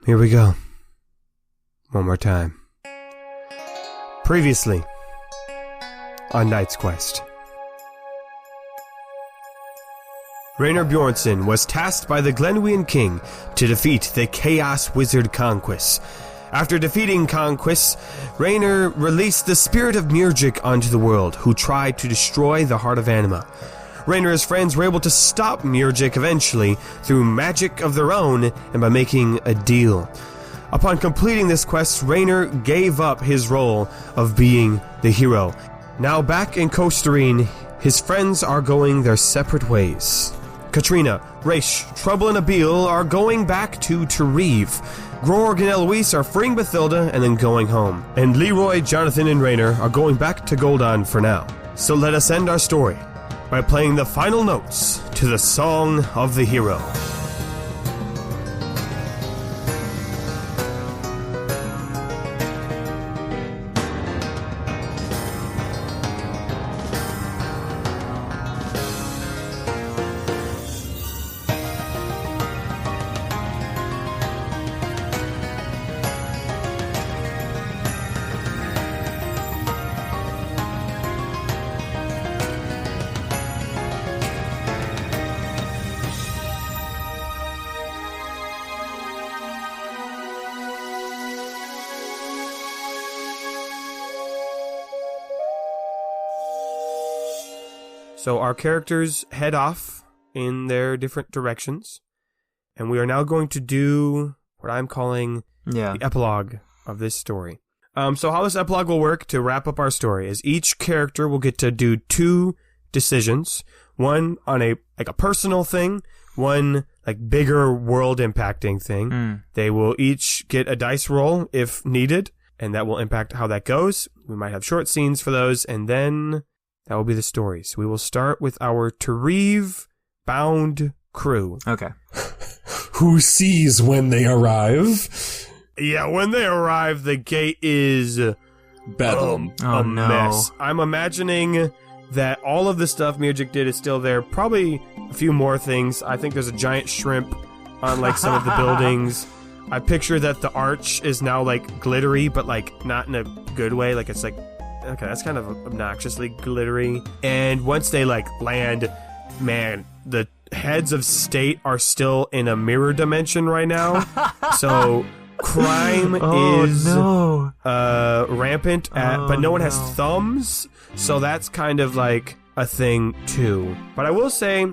Here we go. One more time. Previously on Knight's Quest. Rhaenyra Bjornsson was tasked by the Glenwean king to defeat the Chaos Wizard Quis. After defeating Quis, Rhaenyra released the spirit of Mirjik onto the world, who tried to destroy the Heart of Anima. Rhaenyra's friends were able to stop Mirjik eventually through magic of their own and by making a deal. Upon completing this quest, Rhaenyra gave up his role of being the hero. Now back in Costerine, his friends are going their separate ways. Katrina, Rhaesh, Trouble, and Abiil are going back to Tareve. Grorg and Eloise are freeing Bathilda and then going home. And Leroy, Jonathan, and Rhaenyra are going back to Gul'dan for now. So let us end our story by playing the final notes to the Song of the Hero. So our characters head off in their different directions, and we are now going to do what I'm calling the epilogue of this story. So how this epilogue will work to wrap up our story is each character will get to do 2 decisions, one on a personal thing, one bigger world impacting thing. They will each get a dice roll if needed, and that will impact how that goes. We might have short scenes for those, and then that will be the story. So we will start with our Tareve-bound crew. Okay. Who sees when they arrive? Yeah, when they arrive, the gate is bedlam. A mess. I'm imagining that all of the stuff Mirjik did is still there. Probably a few more things. I think there's a giant shrimp on some of the buildings. I picture that the arch is now glittery, but not in a good way. It's okay, that's kind of obnoxiously glittery. And once they land, man, the heads of state are still in a mirror dimension right now. So crime is rampant, but no one has thumbs. So that's kind of a thing too. But I will say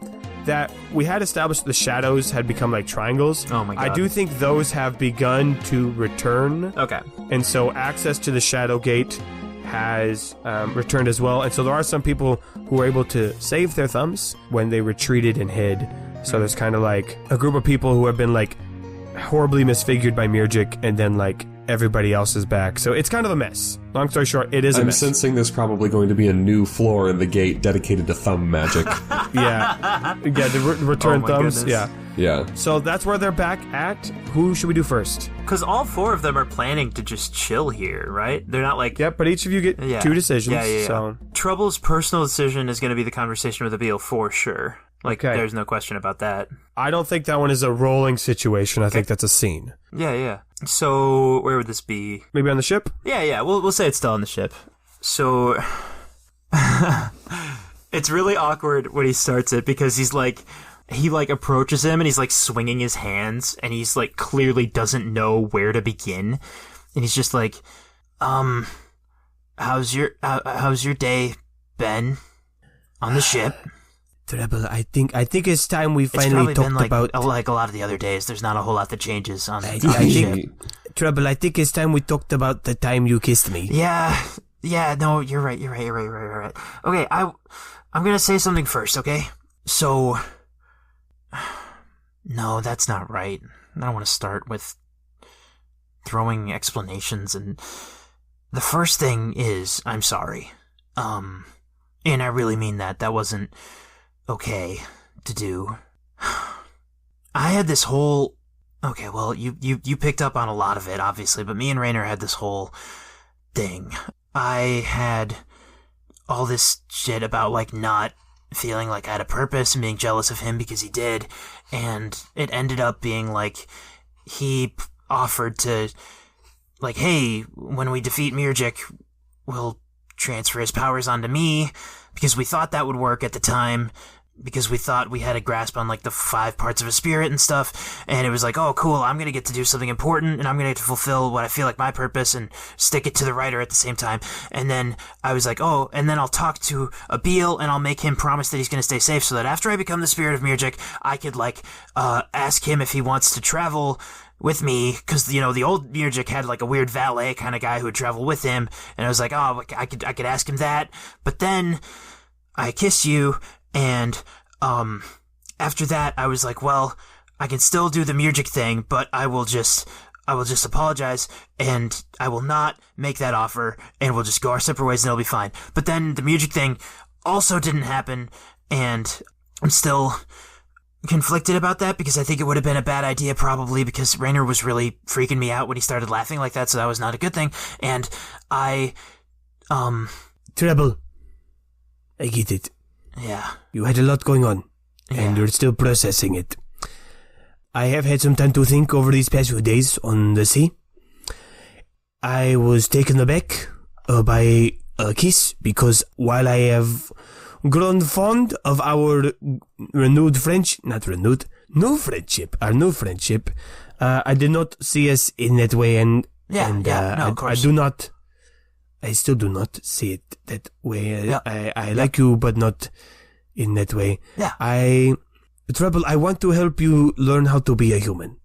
that we had established the shadows had become triangles. Oh my god. I do think those have begun to return. Okay. And so access to the shadow gate has returned as well, and so there are some people who were able to save their thumbs when they retreated and hid. So there's kind of a group of people who have been horribly misfigured by Mirjik, and then everybody else is back. So it's kind of a mess. Long story short, it is a mess. I'm sensing there's probably going to be a new floor in the gate dedicated to thumb magic. Yeah, the return thumbs. Goodness. Yeah. So that's where they're back at. Who should we do first? Because all 4 of them are planning to just chill here, right? They're not Yep, but each of you get 2 decisions. Yeah. So Trouble's personal decision is going to be the conversation with Abiil for sure. There's no question about that. I don't think that one is a rolling situation. I think that's a scene. Yeah. So where would this be? Maybe on the ship? Yeah. We'll say it's still on the ship. So it's really awkward when he starts it because he's he approaches him and he's swinging his hands and he's clearly doesn't know where to begin, and he's just how's your day been on the ship? Trouble, I think it's time we finally talked about a lot of the other days. There's not a whole lot that changes on the ship. Trouble, I think it's time we talked about the time you kissed me. Yeah, no, you're right. Okay, I'm gonna say something first, okay? So, no, that's not right. I don't want to start with throwing explanations, and the first thing is, I'm sorry. And I really mean that. That wasn't okay to do. I had this whole... Okay, well, you picked up on a lot of it, obviously, but me and Rhaenyra had this whole thing. I had all this shit about, not feeling like I had a purpose and being jealous of him because he did, and it ended up being, he offered to, like, hey, when we defeat Mirjik, we'll transfer his powers onto me, because we thought that would work at the time, because we thought we had a grasp on, like, the 5 parts of a spirit and stuff, and it was like, oh, cool, I'm gonna get to do something important, and I'm gonna get to fulfill what I feel like my purpose, and stick it to the writer at the same time. And then I was like, oh, and then I'll talk to Abiil, and I'll make him promise that he's gonna stay safe, so that after I become the spirit of Mirjik, I could, like, ask him if he wants to travel with me, because, the old Mirjik had, like, a weird valet kind of guy who would travel with him, and I was like, oh, I could ask him that, but then I kiss you, and, after that, I was like, well, I can still do the Mirjik thing, but I will just apologize, and I will not make that offer, and we'll just go our separate ways, and it'll be fine. But then the Mirjik thing also didn't happen, and I'm still conflicted about that, because I think it would have been a bad idea, probably, because Raynor was really freaking me out when he started laughing like that, so that was not a good thing, and Trouble. I get it. Yeah. You had a lot going on, and you're still processing it. I have had some time to think over these past few days on the sea. I was taken aback by Quis, because while I have grown fond of our new friendship, I did not see us in that way, and of course. I still do not see it that way. I like you, but not in that way. Yeah. Trouble, I want to help you learn how to be a human.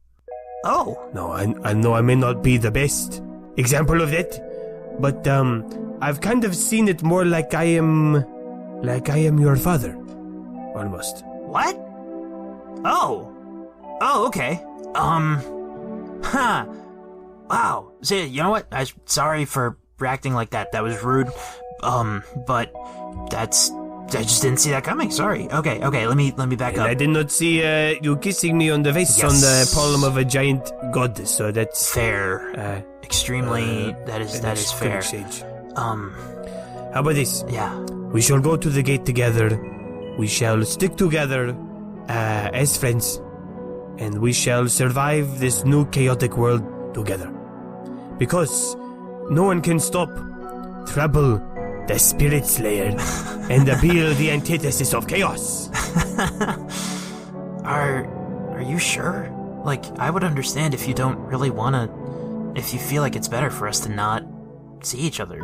Oh. No, I know I may not be the best example of that, but I've kind of seen it more like I am your father, almost. What? Oh, okay. Wow. See, you know what? I'm sorry for acting like that. That was rude. But I just didn't see that coming. Sorry. Okay. Let me back up. I did not see you kissing me on the face on the palm of a giant god. So that's fair. Extremely. That is fair. How about this? Yeah. We shall go to the gate together. We shall stick together as friends, and we shall survive this new chaotic world together. Because no one can stop Trouble, the Spirit Slayer, and Abiil, the antithesis of chaos. Are you sure? Like, I would understand if you don't really if you feel like it's better for us to not see each other.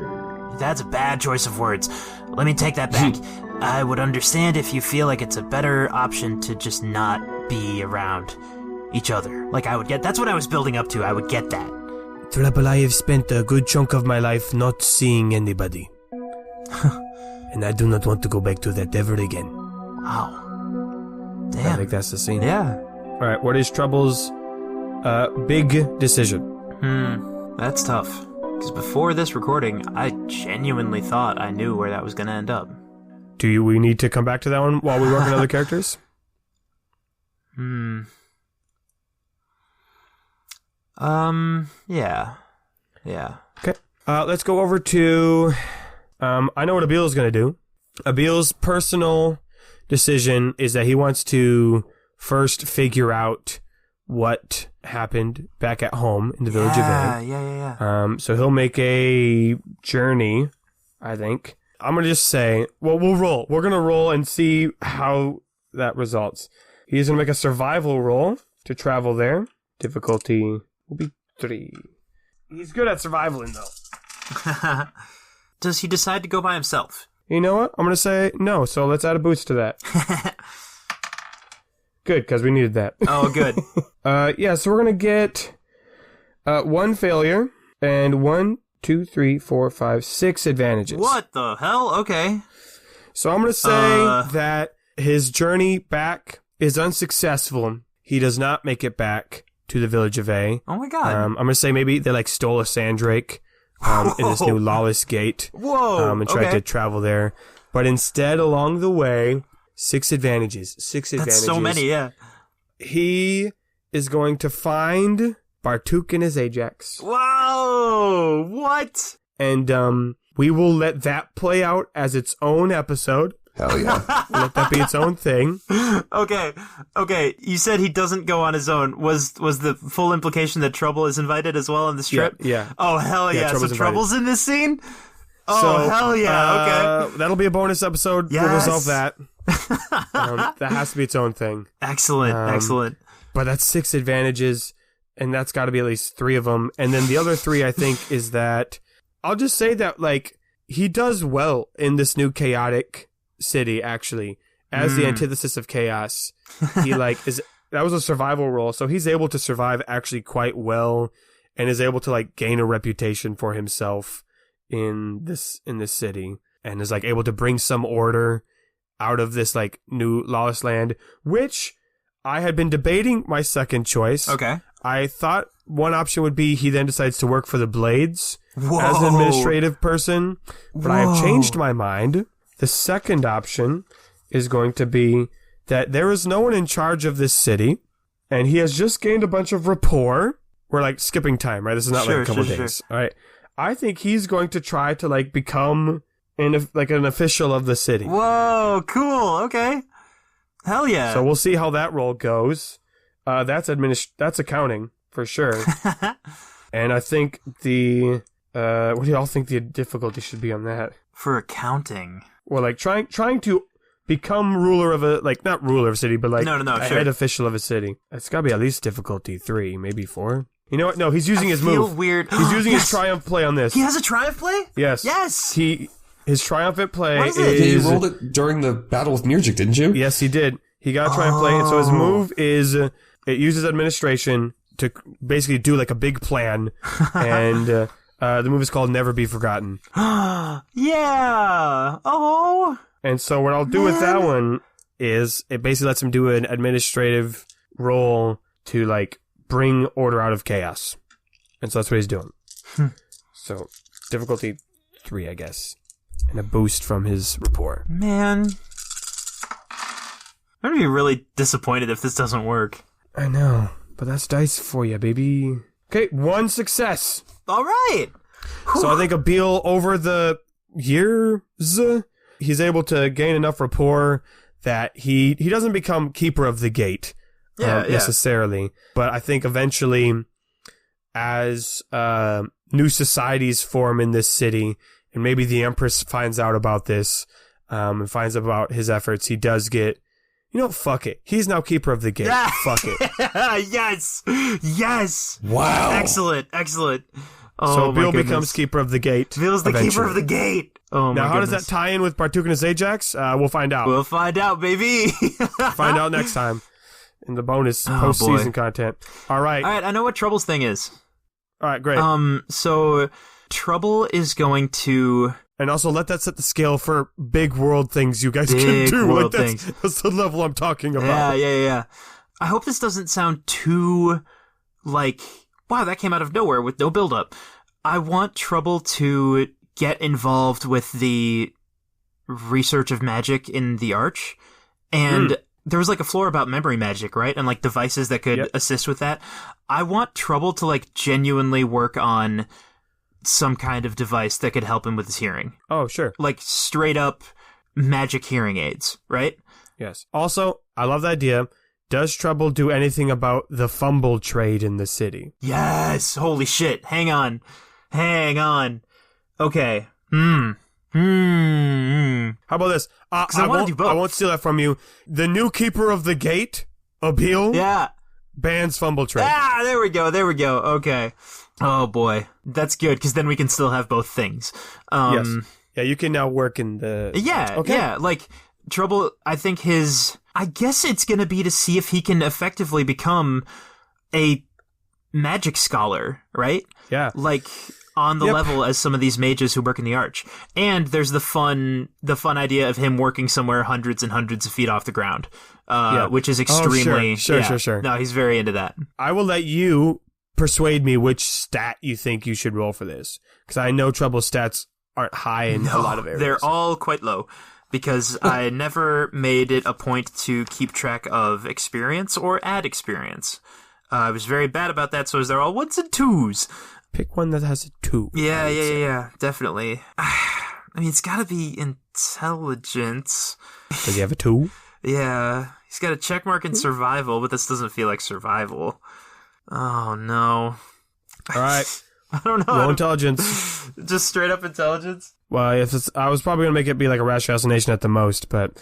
That's a bad choice of words. Let me take that back. I would understand if you feel like it's a better option to just not be around each other. Like, that's what I was building up to. I would get that. Trouble, I have spent a good chunk of my life not seeing anybody. And I do not want to go back to that ever again. Wow. Damn. I think that's the scene. Yeah. Alright, what is Trouble's big decision? That's tough. Because before this recording, I genuinely thought I knew where that was going to end up. Do we need to come back to that one while we work on other characters? Yeah. Okay. Let's go over to, I know what Abiil's going to do. Abiil's personal decision is that he wants to first figure out what happened back at home in the village of A. Yeah. So he'll make a journey, I think. I'm going to just say, well, we'll roll. We're going to roll and see how that results. He's going to make a survival roll to travel there. Difficulty will be 3. He's good at survivaling, though. Does he decide to go by himself? You know what? I'm going to say no, so let's add a boost to that. Good, because we needed that. Oh, good. So we're going to get 1 failure and 1, 2, 3, 4, 5, 6 advantages. What the hell? Okay. So I'm going to say that his journey back is unsuccessful. He does not make it back to the village of A. Oh my god. I'm going to say maybe they stole a sandrake in this new lawless gate. Whoa. And tried to travel there. But instead, along the way, 6 advantages. That's so many, yeah. He is going to find Bartuk and his Ajax. Whoa! What? And we will let that play out as its own episode. Hell yeah. Let that be its own thing. Okay. You said he doesn't go on his own. Was the full implication that Trouble is invited as well on this trip? Yeah. Oh, hell yeah. So Trouble's in this scene? Oh, so, hell yeah. Okay. That'll be a bonus episode. Yes. We'll resolve that. That has to be its own thing. Excellent. But that's 6 advantages, and that's got to be at least 3 of them. And then the other 3, I think, is that I'll just say that, like, he does well in this new chaotic city, actually, as the antithesis of chaos. He, like, that was a survival role, so he's able to survive actually quite well, and is able to, like, gain a reputation for himself in this city, and is, like, able to bring some order out of this, like, new lawless land, which I had been debating my second choice. Okay. I thought one option would be he then decides to work for the Blades as an administrative person, but I have changed my mind. The second option is going to be that there is no one in charge of this city, and he has just gained a bunch of rapport. We're, like, skipping time, right? This is not like a couple days. All right. I think he's going to try to, like, become an official of the city. Whoa, cool. Okay. Hell yeah. So we'll see how that role goes. That's accounting for sure. And I think what do y'all think the difficulty should be on that? For accounting. Well, like trying to become ruler of not ruler of a city, but like head official of a city. It's got to be at least difficulty 3, maybe 4. You know what? No, he's using his move. Weird. He's using his triumph play on this. He has a triumph play? Yes. Yes. His triumphant play What is it? You rolled it during the battle with Mirjik, didn't you? Yes, he did. He got a triumph play, and so his move is it uses administration to basically do like a big plan, and the move is called Never Be Forgotten. Yeah. Oh. And so what I'll do with that one is it basically lets him do an administrative role to like bring order out of chaos. And so that's what he's doing. So difficulty 3, I guess. And a boost from his rapport. Man. I'm gonna be really disappointed if this doesn't work. I know, but that's dice for you, baby. Okay, 1 success. All right. So I think Abiil, over the years, he's able to gain enough rapport that he doesn't become keeper of the gate necessarily. But I think eventually, as new societies form in this city, and maybe the Empress finds out about this and finds out about his efforts, he does get... You know, fuck it. He's now keeper of the gate. Fuck it. Yes. Wow. Excellent. Oh, so Abiil becomes keeper of the gate. Abiil's the keeper of the gate. Oh, now, how does that tie in with Bartuk and Ajax? We'll find out. We'll find out, baby. Find out next time in the bonus post-season content. All right. I know what Trouble's thing is. All right, great. So Trouble is going to... And also, let that set the scale for big world things you guys can do. World that's the level I'm talking about. Yeah. I hope this doesn't sound too, like, wow, that came out of nowhere with no build-up. I want Trouble to get involved with the research of magic in the Arch. And there was, like, a floor about memory magic, right? And, like, devices that could assist with that. I want Trouble to, like, genuinely work on... some kind of device that could help him with his hearing. Oh, sure. Like straight up magic hearing aids, right? Yes. Also, I love the idea. Does Trouble do anything about the fumble trade in the city? Yes. Holy shit. Hang on. Okay. How about this? I want to do both. I won't steal that from you. The new keeper of the gate, Abiil, bans fumble trade. There we go. Okay. Oh boy, that's good because then we can still have both things. Yes. Yeah, you can now work in the. Yeah. Like Trouble, I think I guess it's gonna be to see if he can effectively become a magic scholar, right? Yeah. Like on the level as some of these mages who work in the Arch. And there's the fun idea of him working somewhere hundreds and hundreds of feet off the ground, which is extremely. Sure. No, he's very into that. I will let you persuade me which stat you think you should roll for this, because I know Trouble's stats aren't high in a lot of areas. They're all quite low because I never made it a point to keep track of experience or add experience. I was very bad about that, so they're all 1s and 2s. Pick one that has a 2. Yeah, definitely. I mean, it's gotta be intelligence. Does he have a 2? Yeah. He's got a checkmark in survival, but this doesn't feel like survival. Oh, no. All right. I don't know. Roll intelligence. Just straight up intelligence? Well, I was probably going to make it be like a rash assassination at the most, but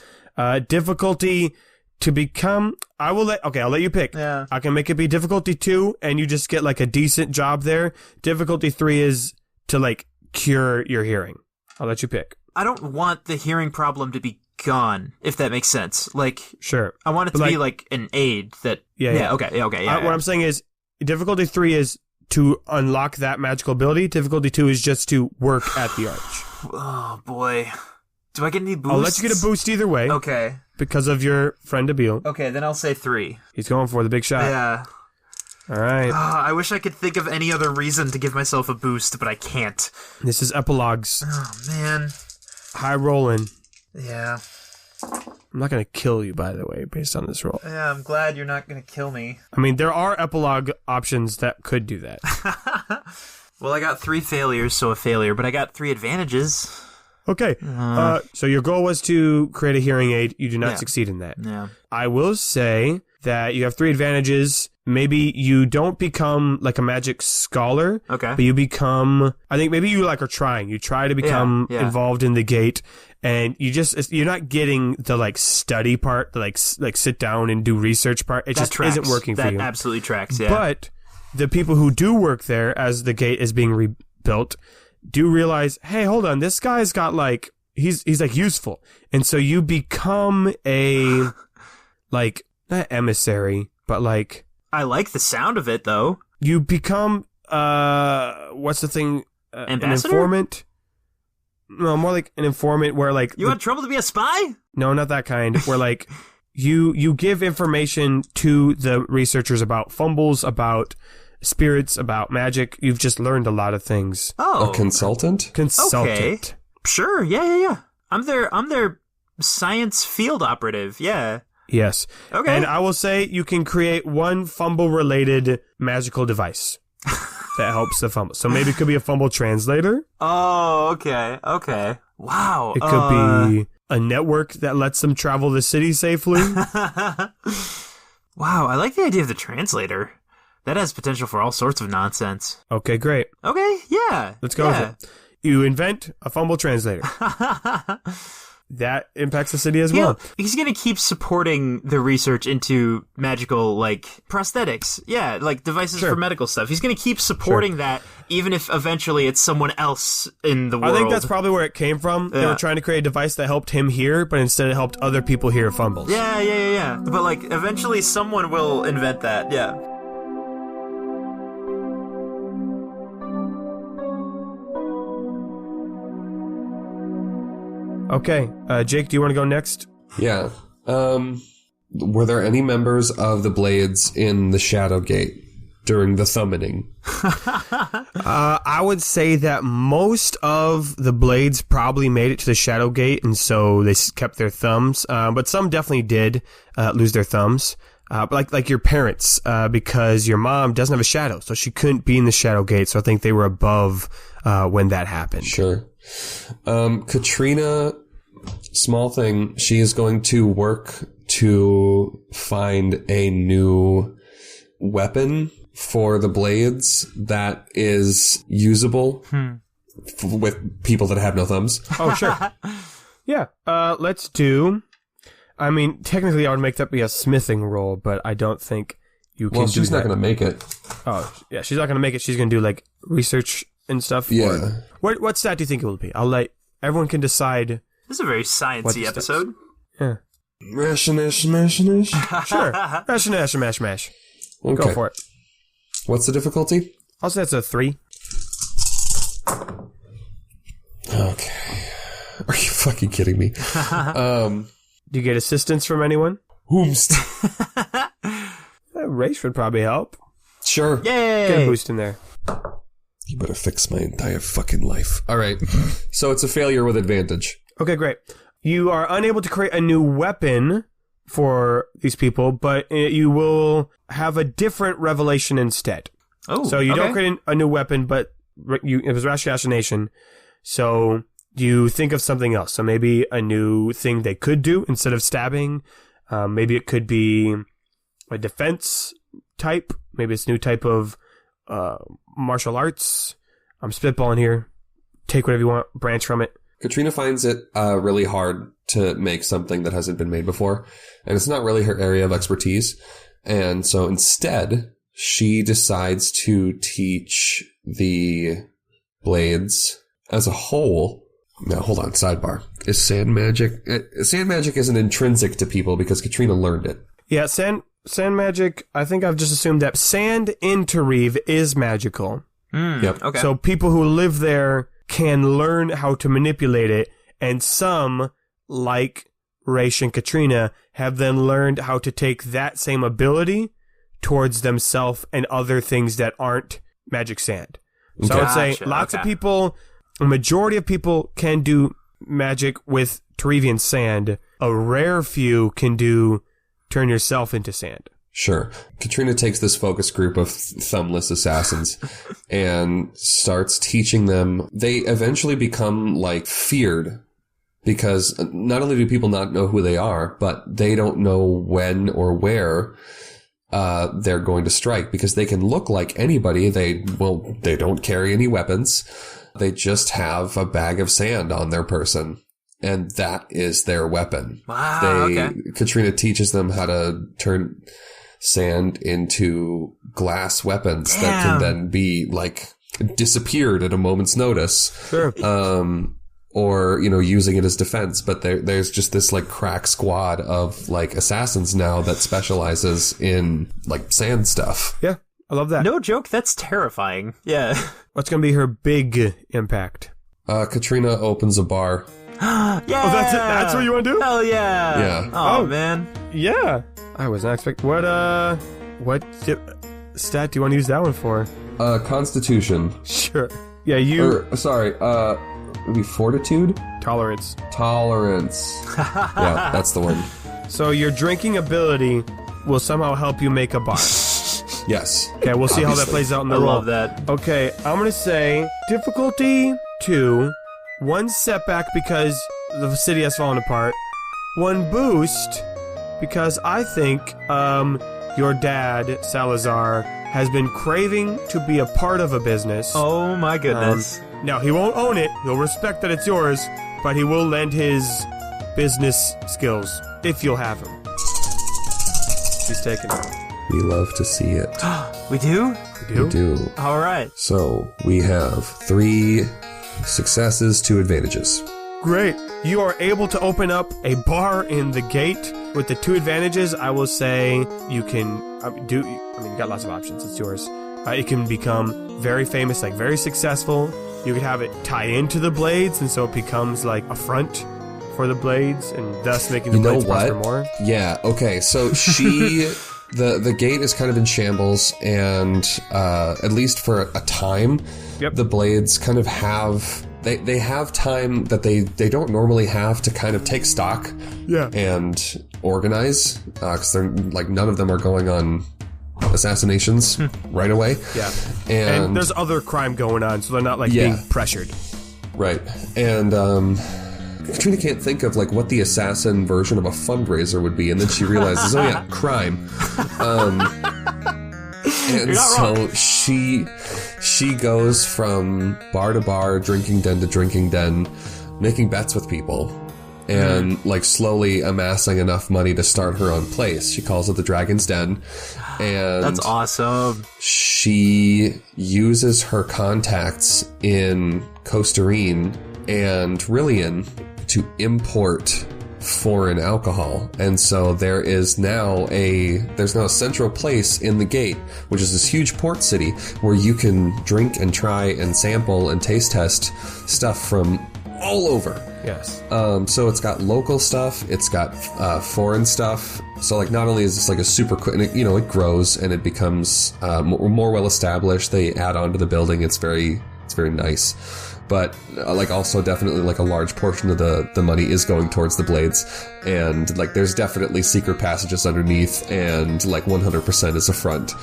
difficulty to become... I'll let you pick. Yeah. I can make it be difficulty 2, and you just get like a decent job there. Difficulty 3 is to like cure your hearing. I'll let you pick. I don't want the hearing problem to be gone, if that makes sense. Like, sure. I want it to be like an aid that... Yeah. Okay. What I'm saying is, difficulty 3 is to unlock that magical ability. Difficulty 2 is just to work at the arch. Oh, boy. Do I get any boosts? I'll let you get a boost either way. Okay. Because of your friend Abiil. Okay, then I'll say 3. He's going for the big shot. Yeah. All right. I wish I could think of any other reason to give myself a boost, but I can't. This is epilogues. Oh, man. High rolling. Yeah. I'm not going to kill you, by the way, based on this roll. Yeah, I'm glad you're not going to kill me. I mean, there are epilogue options that could do that. Well, I got 3 failures, so a failure, but I got 3 advantages. Okay. So your goal was to create a hearing aid. You do not succeed in that. Yeah. I will say that you have 3 advantages. Maybe you don't become like a magic scholar. Okay. But you become, I think maybe you like are trying. You try to become involved in the gate, and you're not getting the like study part, the like sit down and do research part. It just isn't working for you. That absolutely tracks, yeah. But the people who do work there as the gate is being rebuilt do realize, hey, hold on, this guy's got like, he's like useful. And so you become a, like, not emissary, but like... I like the sound of it, though. You become, what's the thing? Ambassador? An informant? No, more like an informant where like... You want trouble to be a spy? No, not that kind. Where like, you give information to the researchers about fumbles, about spirits, about magic. You've just learned a lot of things. Oh. A consultant? Consultant. Okay. Sure, yeah. I'm their science field operative, yeah. Yes. Okay. And I will say you can create one fumble-related magical device that helps the fumble. So maybe it could be a fumble translator. Oh, okay. Wow. It could be a network that lets them travel the city safely. Wow, I like the idea of the translator. That has potential for all sorts of nonsense. Okay, great. Okay, yeah. Let's go with it. You invent a fumble translator. That impacts the city as well. He's going to keep supporting the research into magical, like, prosthetics. Yeah, like devices for medical stuff. He's going to keep supporting that, even if eventually it's someone else in the world. I think that's probably where it came from. They were trying to create a device that helped him hear, but instead it helped other people hear fumbles. Yeah. But, like, eventually someone will invent that, yeah. Okay, Jake, do you want to go next? Yeah. Were there any members of the Blades in the Shadow Gate during the thummening? I would say that most of the Blades probably made it to the Shadow Gate, and so they kept their thumbs. But some definitely did lose their thumbs. Like your parents, because your mom doesn't have a shadow, so she couldn't be in the Shadow Gate. So I think they were above when that happened. Sure. Katrina, small thing, she is going to work to find a new weapon for the Blades that is usable with people that have no thumbs. Oh, sure. Yeah. Let's do... I mean, technically I would make that be a smithing roll, but I don't think you can do that. Well, she's not going to make it. Oh, yeah, she's not going to make it. She's going to do, like, research and stuff. Yeah. What stat do you think it will be? I'll let... Everyone can decide... This is a very sciencey episode. Yeah. Sure. Mash. Okay. Go for it. What's the difficulty? I'll say it's a 3. Okay. Are you fucking kidding me? Do you get assistance from anyone? Whomst. Rhaesh would probably help. Sure. Yay! Get a boost in there. You better fix my entire fucking life. All right. So it's a failure with advantage. Okay, great. You are unable to create a new weapon for these people, but you will have a different revelation instead. Oh, so you don't create a new weapon, but it was rash assassination. So you think of something else. So maybe a new thing they could do instead of stabbing. Maybe it could be a defense type. Maybe it's a new type of martial arts. I'm spitballing here. Take whatever you want, branch from it. Katrina finds it really hard to make something that hasn't been made before, and it's not really her area of expertise. And so instead, she decides to teach the blades as a whole. Now, hold on, sidebar. Is sand magic... sand magic isn't intrinsic to people because Katrina learned it. Yeah, sand magic, I think I've just assumed that sand in Tareve is magical. Yep. Okay. So people who live there can learn how to manipulate it, and some, like Rhaesh and Katrina, have then learned how to take that same ability towards themselves and other things that aren't magic sand. So I would say lots of people, a majority of people can do magic with Tarevian sand. A rare few can do turn yourself into sand. Sure. Katrina takes this focus group of thumbless assassins and starts teaching them. They eventually become, like, feared because not only do people not know who they are, but they don't know when or where they're going to strike because they can look like anybody. They don't carry any weapons. They just have a bag of sand on their person. And that is their weapon. Wow, Katrina teaches them how to turn sand into glass weapons that can then be, like, disappeared at a moment's notice. Sure. Or, you know, using it as defense. But there's just this, like, crack squad of, like, assassins now that specializes in, like, sand stuff. Yeah, I love that. No joke, that's terrifying. Yeah. What's going to be her big impact? Katrina opens a bar. Yeah! Oh, that's it? That's what you want to do? Hell yeah! Yeah. Oh, man. Yeah. I was not expecting... What stat do you want to use that one for? Constitution. Sure. Yeah, you... Would be fortitude? Tolerance. Yeah, that's the one. So your drinking ability will somehow help you make a bar. Yes. Okay, we'll see how that plays out in the I roll. love that. Okay, I'm going to say difficulty 2, 1 setback because the city has fallen apart, 1 boost because I think your dad, Salazar, has been craving to be a part of a business. Oh my goodness. Now, he won't own it, he'll respect that it's yours, but he will lend his business skills, if you'll have him. He's taking it. We love to see it. We do? We do. All right. So, we have 3 successes, 2 advantages. Great. You are able to open up a bar in the gate. With the 2 advantages, I will say you can you got lots of options. It's yours. It can become very famous, like very successful. You could have it tie into the blades, and so it becomes like a front for the blades, and thus making the blades prosper more. Yeah, okay. So she... The gate is kind of in shambles, and at least for a time, the blades kind of have... They have time that they don't normally have to kind of take stock and organize, because they're like none of them are going on assassinations right away. Yeah, and there's other crime going on, so they're not like being pressured. Right, and Katrina can't think of like what the assassin version of a fundraiser would be, and then she realizes, oh yeah, crime. And so she goes from bar to bar, drinking den to drinking den, making bets with people, and like slowly amassing enough money to start her own place. She calls it the Dragon's Den, and that's awesome. She uses her contacts in Costerine and Rillian to import foreign alcohol, and so there's now a central place in the gate, which is this huge port city where you can drink and try and sample and taste test stuff from all over. Yes. So it's got local stuff, it's got foreign stuff. So like not only is this like a super quick, it grows and it becomes more well established. They add on to the building. It's very nice. But like also definitely like a large portion of the money is going towards the blades, and like there's definitely secret passages underneath, and like 100% is a front.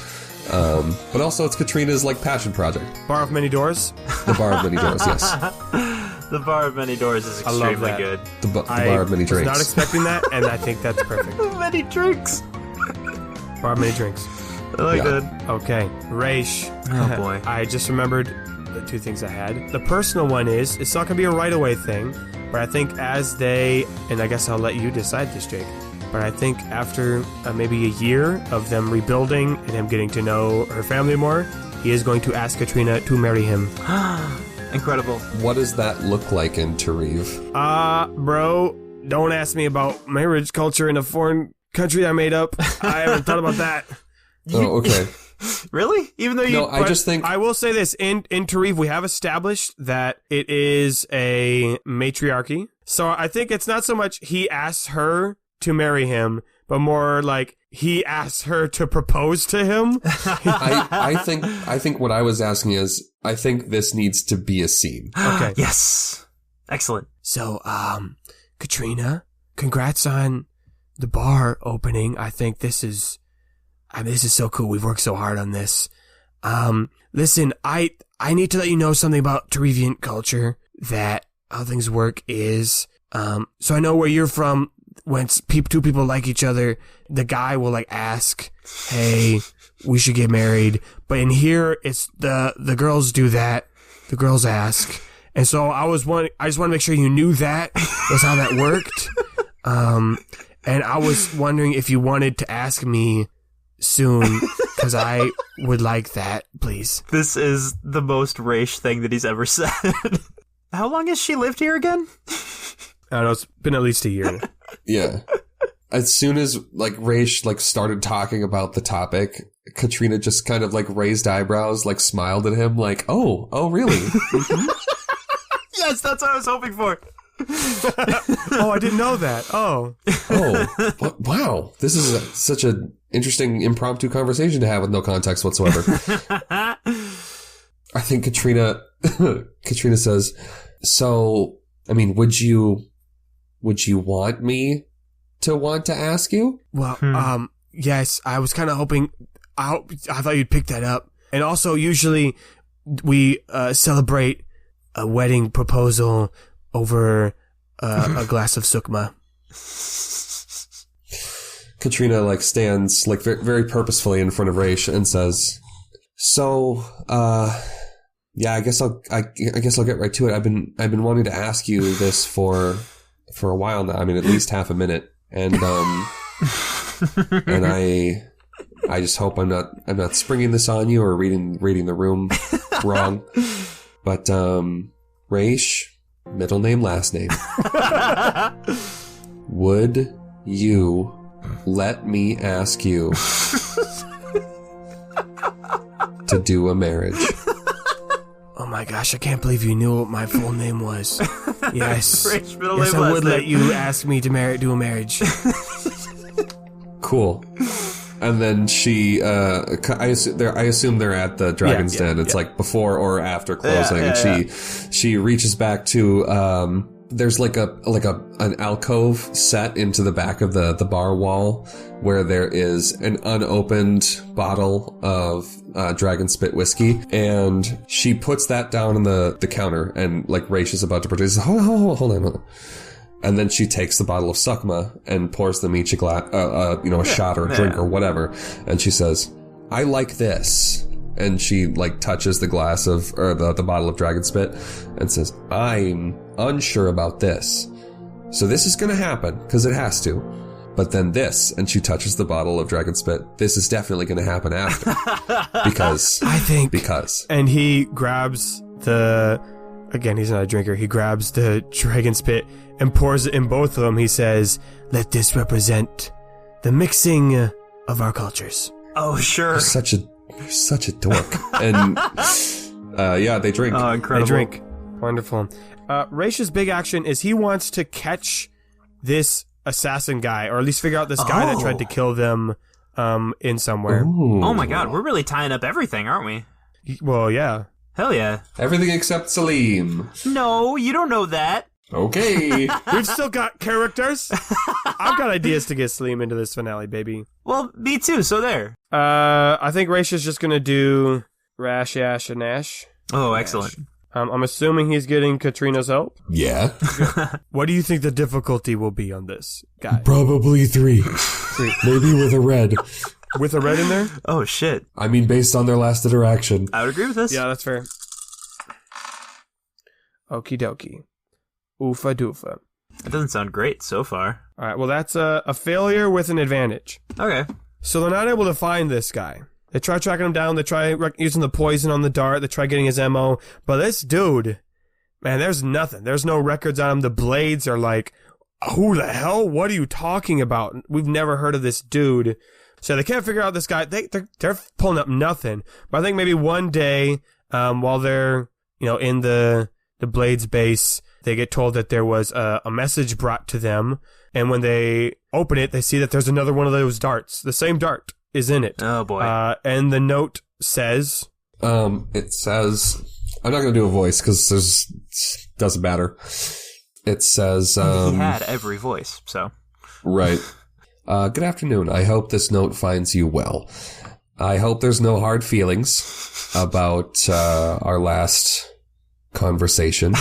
But also it's Katrina's like passion project. Bar of Many Doors? The Bar of Many Doors, yes. The bar of many doors is I love extremely that. good. The bar of many drinks. I was not expecting that, and I think that's perfect. Many drinks. Bar of many drinks. I like that. Okay, Rhaesh. Oh boy. I just remembered the two things I had. The personal one is, it's not going to be a right away thing, but I think as they, and I guess I'll let you decide this, Jake, but I think after maybe a year of them rebuilding and him getting to know her family more, he is going to ask Katrina to marry him. Incredible. What does that look like in Tariv? Bro, don't ask me about marriage culture in a foreign country I made up. I haven't thought about that. Oh, okay. Really? Even though you... No, I just think... I will say this. In Tariv, we have established that it is a matriarchy. So I think it's not so much he asks her to marry him, but more like he asks her to propose to him. I think what I was asking is, I think this needs to be a scene. Okay. Yes. Excellent. So, Katrina, congrats on the bar opening. I think this is so cool. We've worked so hard on this. Listen, I need to let you know something about Tarivian culture, that how things work is, so I know where you're from. When two people like each other, the guy will like ask, "Hey, we should get married." But in here, it's the girls do that. The girls ask, and so I just want to make sure you knew that was how that worked. And I was wondering if you wanted to ask me soon, because I would like that, please. This is the most Rhaesh thing that he's ever said. How long has she lived here again? I don't know, it's been at least a year. Yeah. As soon as like Rhaesh like started talking about the topic, Katrina just kind of like raised eyebrows, like smiled at him, like, "Oh, really?" Yes, that's what I was hoping for. Oh, I didn't know that. Oh, wow! This is such an interesting impromptu conversation to have with no context whatsoever. I think Katrina says, "So, I mean, would you want me to want to ask you?" Well, yes, I was kind of hoping, I thought you'd pick that up. And also, usually we celebrate a wedding proposal over a glass of sukma. Katrina like stands like very purposefully in front of Rhaesh and says, "So, yeah, I guess I'll get right to it. I've been wanting to ask you this for a while now. I mean, at least half a minute, and and I just hope I'm not springing this on you or reading the room wrong. But Rhaesh, middle name, last name. Would you let me ask you to do a marriage?" Oh my gosh, I can't believe you knew what my full name was. Yes. Rhaesh, middle yes, name, I last would name. let you ask me to do a marriage. Cool. And then she, I assume they're at the Dragon's Den. It's like before or after closing. And she reaches back to, there's like an alcove set into the back of the bar wall where there is an unopened bottle of dragon spit whiskey, and she puts that down on the counter, and like Rhaesh is about to purchase. Hold on. And then she takes the bottle of sukma and pours them each a glass, a shot or a drink or whatever. And she says, "I like this." And she like touches the glass the bottle of dragon spit and says, "I'm unsure about this. So this is going to happen because it has to. But then this," and she touches the bottle of dragon spit, "this is definitely going to happen after." Because I think. Because. And he grabs again, he's not a drinker. He grabs the dragon spit and pours it in both of them. He says, "Let this represent the mixing of our cultures." Oh, sure. You're such a dork. And they drink. Oh, incredible. They drink. Wonderful. Rhaesh's big action is he wants to catch this assassin guy, or at least figure out this guy that tried to kill them in somewhere. Ooh. Oh my god, we're really tying up everything, aren't we? Well, yeah. Hell yeah. Everything except Salim. No, you don't know that. Okay. We've still got characters. I've got ideas to get Salim into this finale, baby. Well, me too, so there. I think Rhaesh is just gonna do Rhash, Yash, and Nash. Oh, excellent. I'm assuming he's getting Katrina's help. Yeah. What do you think the difficulty will be on this guy? Probably 3. Maybe with a red. With a red in there? Oh, shit. I mean, based on their last interaction. I would agree with this. Yeah, that's fair. Okie dokie. Oofa doofa. That doesn't sound great so far. All right, well, that's a failure with an advantage. Okay. So they're not able to find this guy. They try tracking him down. They try using the poison on the dart. They try getting his MO. But this dude, man, there's nothing. There's no records on him. The blades are like, who the hell? What are you talking about? We've never heard of this dude. So they can't figure out this guy. They're pulling up nothing. But I think maybe one day, while they're, in the Blades base, they get told that there was a message brought to them. And when they open it, they see that there's another one of those darts. The same dart is in it. Oh, boy. And the note says... It says... I'm not going to do a voice because doesn't matter. It says... he had every voice, so... Right. Good afternoon. I hope this note finds you well. I hope there's no hard feelings about our last conversation.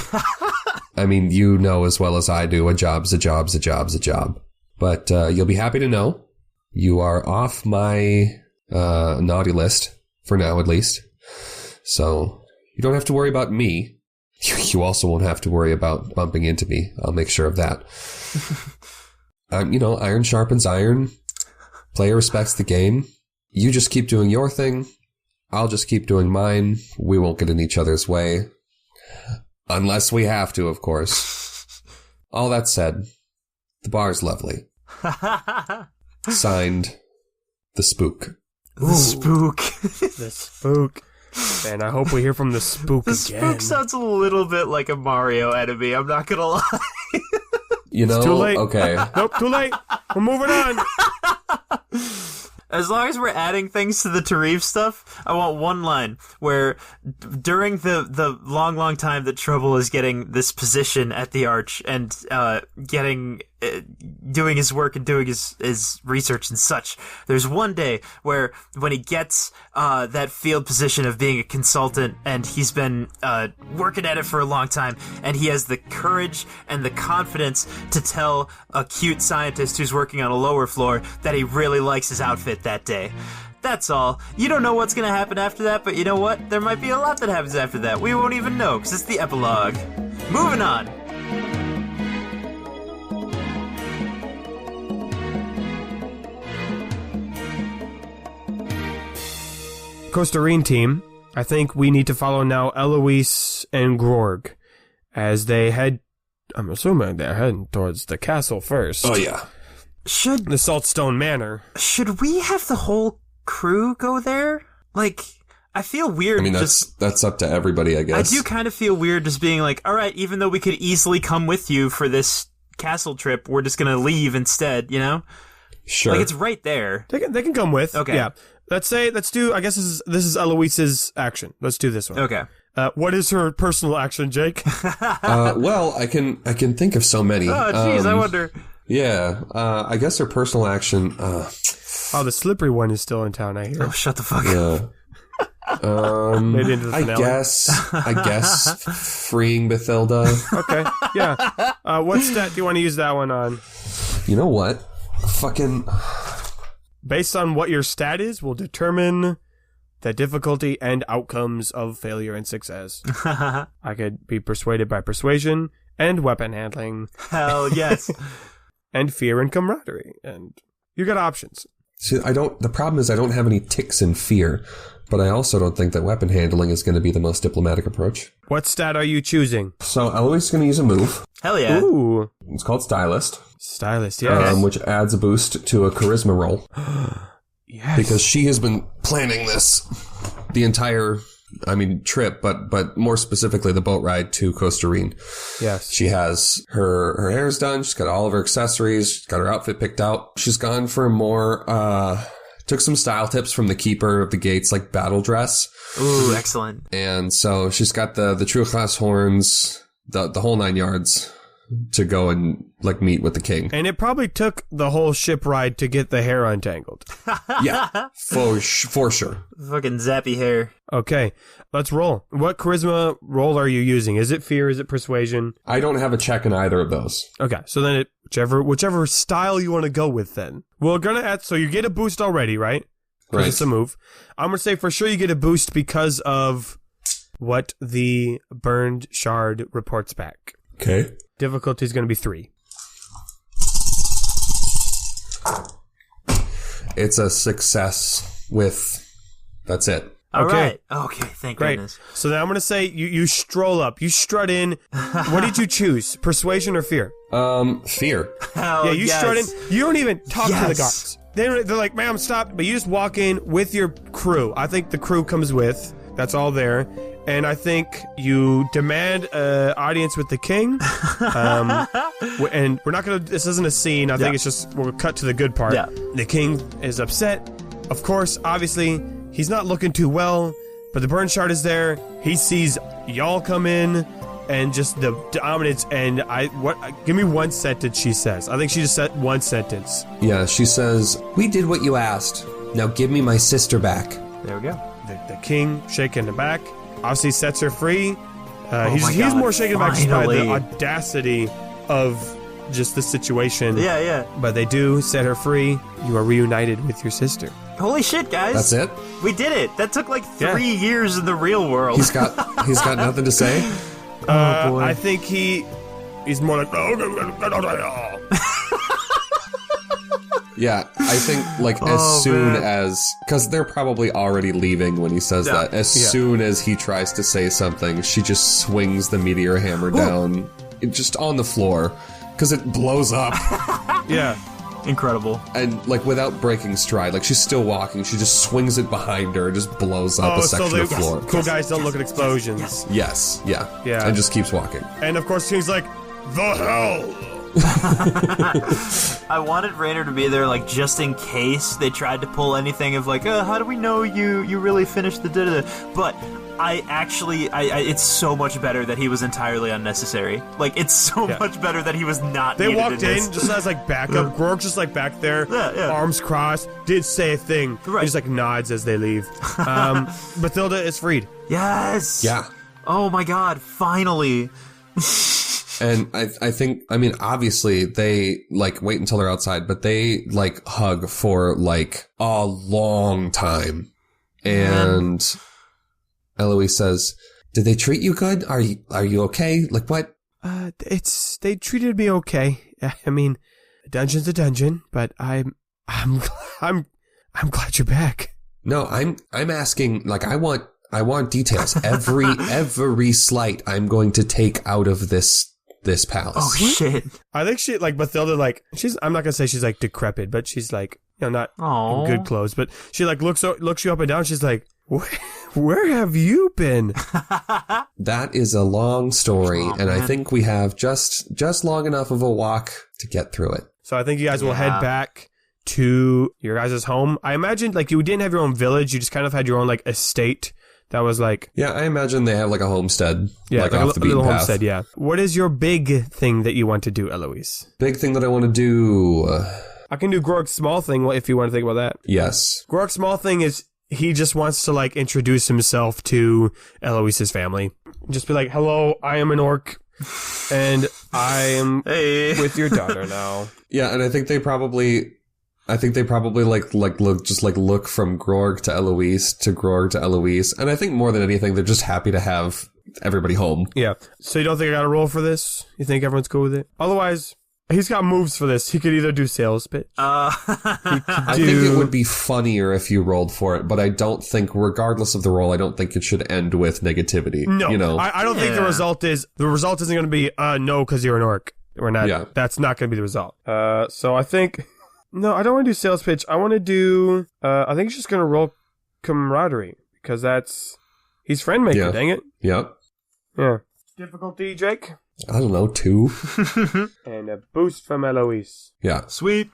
I mean, you know as well as I do, a job's a job's a job's a job. But you'll be happy to know you are off my naughty list, for now at least. So you don't have to worry about me. You also won't have to worry about bumping into me. I'll make sure of that. Iron sharpens iron. Player respects the game. You just keep doing your thing. I'll just keep doing mine. We won't get in each other's way. Unless we have to, of course. All that said, the bar's lovely. Signed, The Spook. The Spook. The Spook. Man, I hope we hear from the Spook again. The Spook sounds a little bit like a Mario enemy, I'm not gonna lie. It's too late. Okay. Nope, too late. We're moving on. As long as we're adding things to the Tarif stuff, I want one line where during the long time that Trouble is getting this position at the Arch and doing his work and doing his research and such, there's one day where when he gets that field position of being a consultant and he's been working at it for a long time and he has the courage and the confidence to tell a cute scientist who's working on a lower floor that he really likes his outfit that day. That's all. You don't know what's going to happen after that, but you know what? There might be a lot that happens after that. We won't even know, because it's the epilogue. Moving on. Costa Rican team, I think we need to follow now Eloise and Grorg as they head, I'm assuming they're heading towards the castle first. Oh, yeah. The Saltstone Manor. Should we have the whole crew go there? Like, I feel weird. I mean, that's up to everybody, I guess. I do kind of feel weird just being like, all right, even though we could easily come with you for this castle trip, we're just going to leave instead, you know? Sure. Like, it's right there. They can come with. Okay. Yeah. Let's do, I guess this is Eloise's action. Let's do this one. Okay. What is her personal action, Jake? Well, I can think of so many. Oh, jeez, I wonder. Yeah, I guess her personal action. The slippery one is still in town, I hear. Oh, shut the fuck up. Yeah. Maybe into the finale. I guess freeing Bathilda. Okay, yeah. What stat do you want to use that one on? You know what? Fucking. Based on what your stat is, will determine the difficulty and outcomes of failure and success. I could be persuaded by persuasion and weapon handling. Hell yes. And fear and camaraderie. And you got options. See, the problem is I don't have any ticks in fear, but I also don't think that weapon handling is going to be the most diplomatic approach. What stat are you choosing? So Eloise is going to use a move. Hell yeah. Ooh. It's called Stylist. Stylist, yes. Which adds a boost to a charisma roll. Yes. Because she has been planning this the entire, trip, but more specifically the boat ride to Costa Rican. Yes. She has her hair's done. She's got all of her accessories. She's got her outfit picked out. She's gone for more, took some style tips from the keeper of the gates, like battle dress. Ooh, excellent. And so she's got the true class horns, the whole 9 yards. to go and like meet with the king. And it probably took the whole ship ride to get the hair untangled. Yeah, for sure. Fucking zappy hair. Okay, let's roll. What charisma roll are you using? Is it fear? Is it persuasion? I don't have a check in either of those. Okay, so then whichever style you want to go with then. We're going to add, so you get a boost already, right? Right. It's a move. I'm going to say for sure you get a boost because of what the burned shard reports back. Okay. Difficulty is going to be 3. It's a success with... That's it. All Okay. right. Okay, thank Great. goodness. So then I'm going to say you stroll up. You strut in. What did you choose? Persuasion or fear? Fear. Oh, Yeah, you strut in. You don't even talk to the Yes. guards. They're like, ma'am, stop. But you just walk in with your crew. I think the crew comes with. That's all there. And I think you demand an audience with the king. And we're not going to... This isn't a scene. I think it's just... We'll cut to the good part. Yeah. The king is upset. Of course, obviously, he's not looking too well. But the burn shard is there. He sees y'all come in. And just the dominance. And give me one sentence she says. I think she just said one sentence. Yeah, she says, "We did what you asked. Now give me my sister back." There we go. The king shaking the back. Obviously sets her free. He's God, more shaken back just by the finally. audacity of just the situation. Yeah. But They do set her free. You are reunited with your sister. Holy shit, guys. that's it? We did it. That took like 3 Yeah. years in the real world. He's got nothing to say? boy. I think he's more like... Yeah, I think like as soon as... Because they're probably already leaving when he says that. As soon as he tries to say something, she just swings the meteor hammer down just on the floor. Because it blows up. Yeah. Incredible. And like without breaking stride, like she's still walking, she just swings it behind her and just blows up a section of floor. Cool guys don't look at explosions. Yes, yeah. Yeah. And just keeps walking. And of course he's like, the hell! I wanted Raynor to be there, like, just in case they tried to pull anything of, like, how do we know you really finished the da-da-da? But it's so much better that he was entirely unnecessary. Like, it's so much better that he was not They needed walked in this. in just as like backup. Grorg just like back there, arms crossed, did say a thing. Right. He just like nods as they leave. Bathilda is freed. Yes! Yeah. Oh my god, finally! And I think, I mean, obviously they like wait until they're outside, but they like hug for like a long time. And Eloise says, "Did they treat you good? Are you okay? Like what?" They treated me okay. I mean, a dungeon's a dungeon, but I'm glad you're back. No, I'm asking, like, I want details. Every slight I'm going to take out of this palace. Oh shit. I think she, like, Bathilda, like, I'm not gonna say she's, like, decrepit, but she's, like, you know, not Aww. in good clothes, but she, like, looks you up and down, she's like, where have you been? That is a long story, and I think we have just long enough of a walk to get through it. So I think you guys will head back to your guys' home. I imagine, like, you didn't have your own village, you just kind of had your own, like, estate. That was like... Yeah, I imagine they have like a homestead. Yeah, like a off the beaten little path. homestead, yeah. What is your big thing that you want to do, Eloise? Big thing that I want to do. I can do Grorg's small thing if you want to think about that. Yes. Grorg's small thing is he just wants to, like, introduce himself to Eloise's family. Just be like, hello, I am an orc, and I am with your daughter now. Yeah, and I think they probably look from Grorg to Eloise to Grorg to Eloise, and I think more than anything they're just happy to have everybody home. Yeah. So you don't think I got a roll for this? You think everyone's cool with it? Otherwise, he's got moves for this. He could either do sales pitch. I think it would be funnier if you rolled for it, but I don't think, regardless of the roll, I don't think it should end with negativity. No, you know? I don't think the result isn't going to be no because you're an orc. We're not. Yeah. That's not going to be the result. So I think. No, I don't want to do sales pitch. I want to do... I think he's just going to roll camaraderie, because he's friend maker, dang it. Yep. Yeah. Difficulty, Jake? I don't know, 2. And a boost from Eloise. Yeah. Sweet.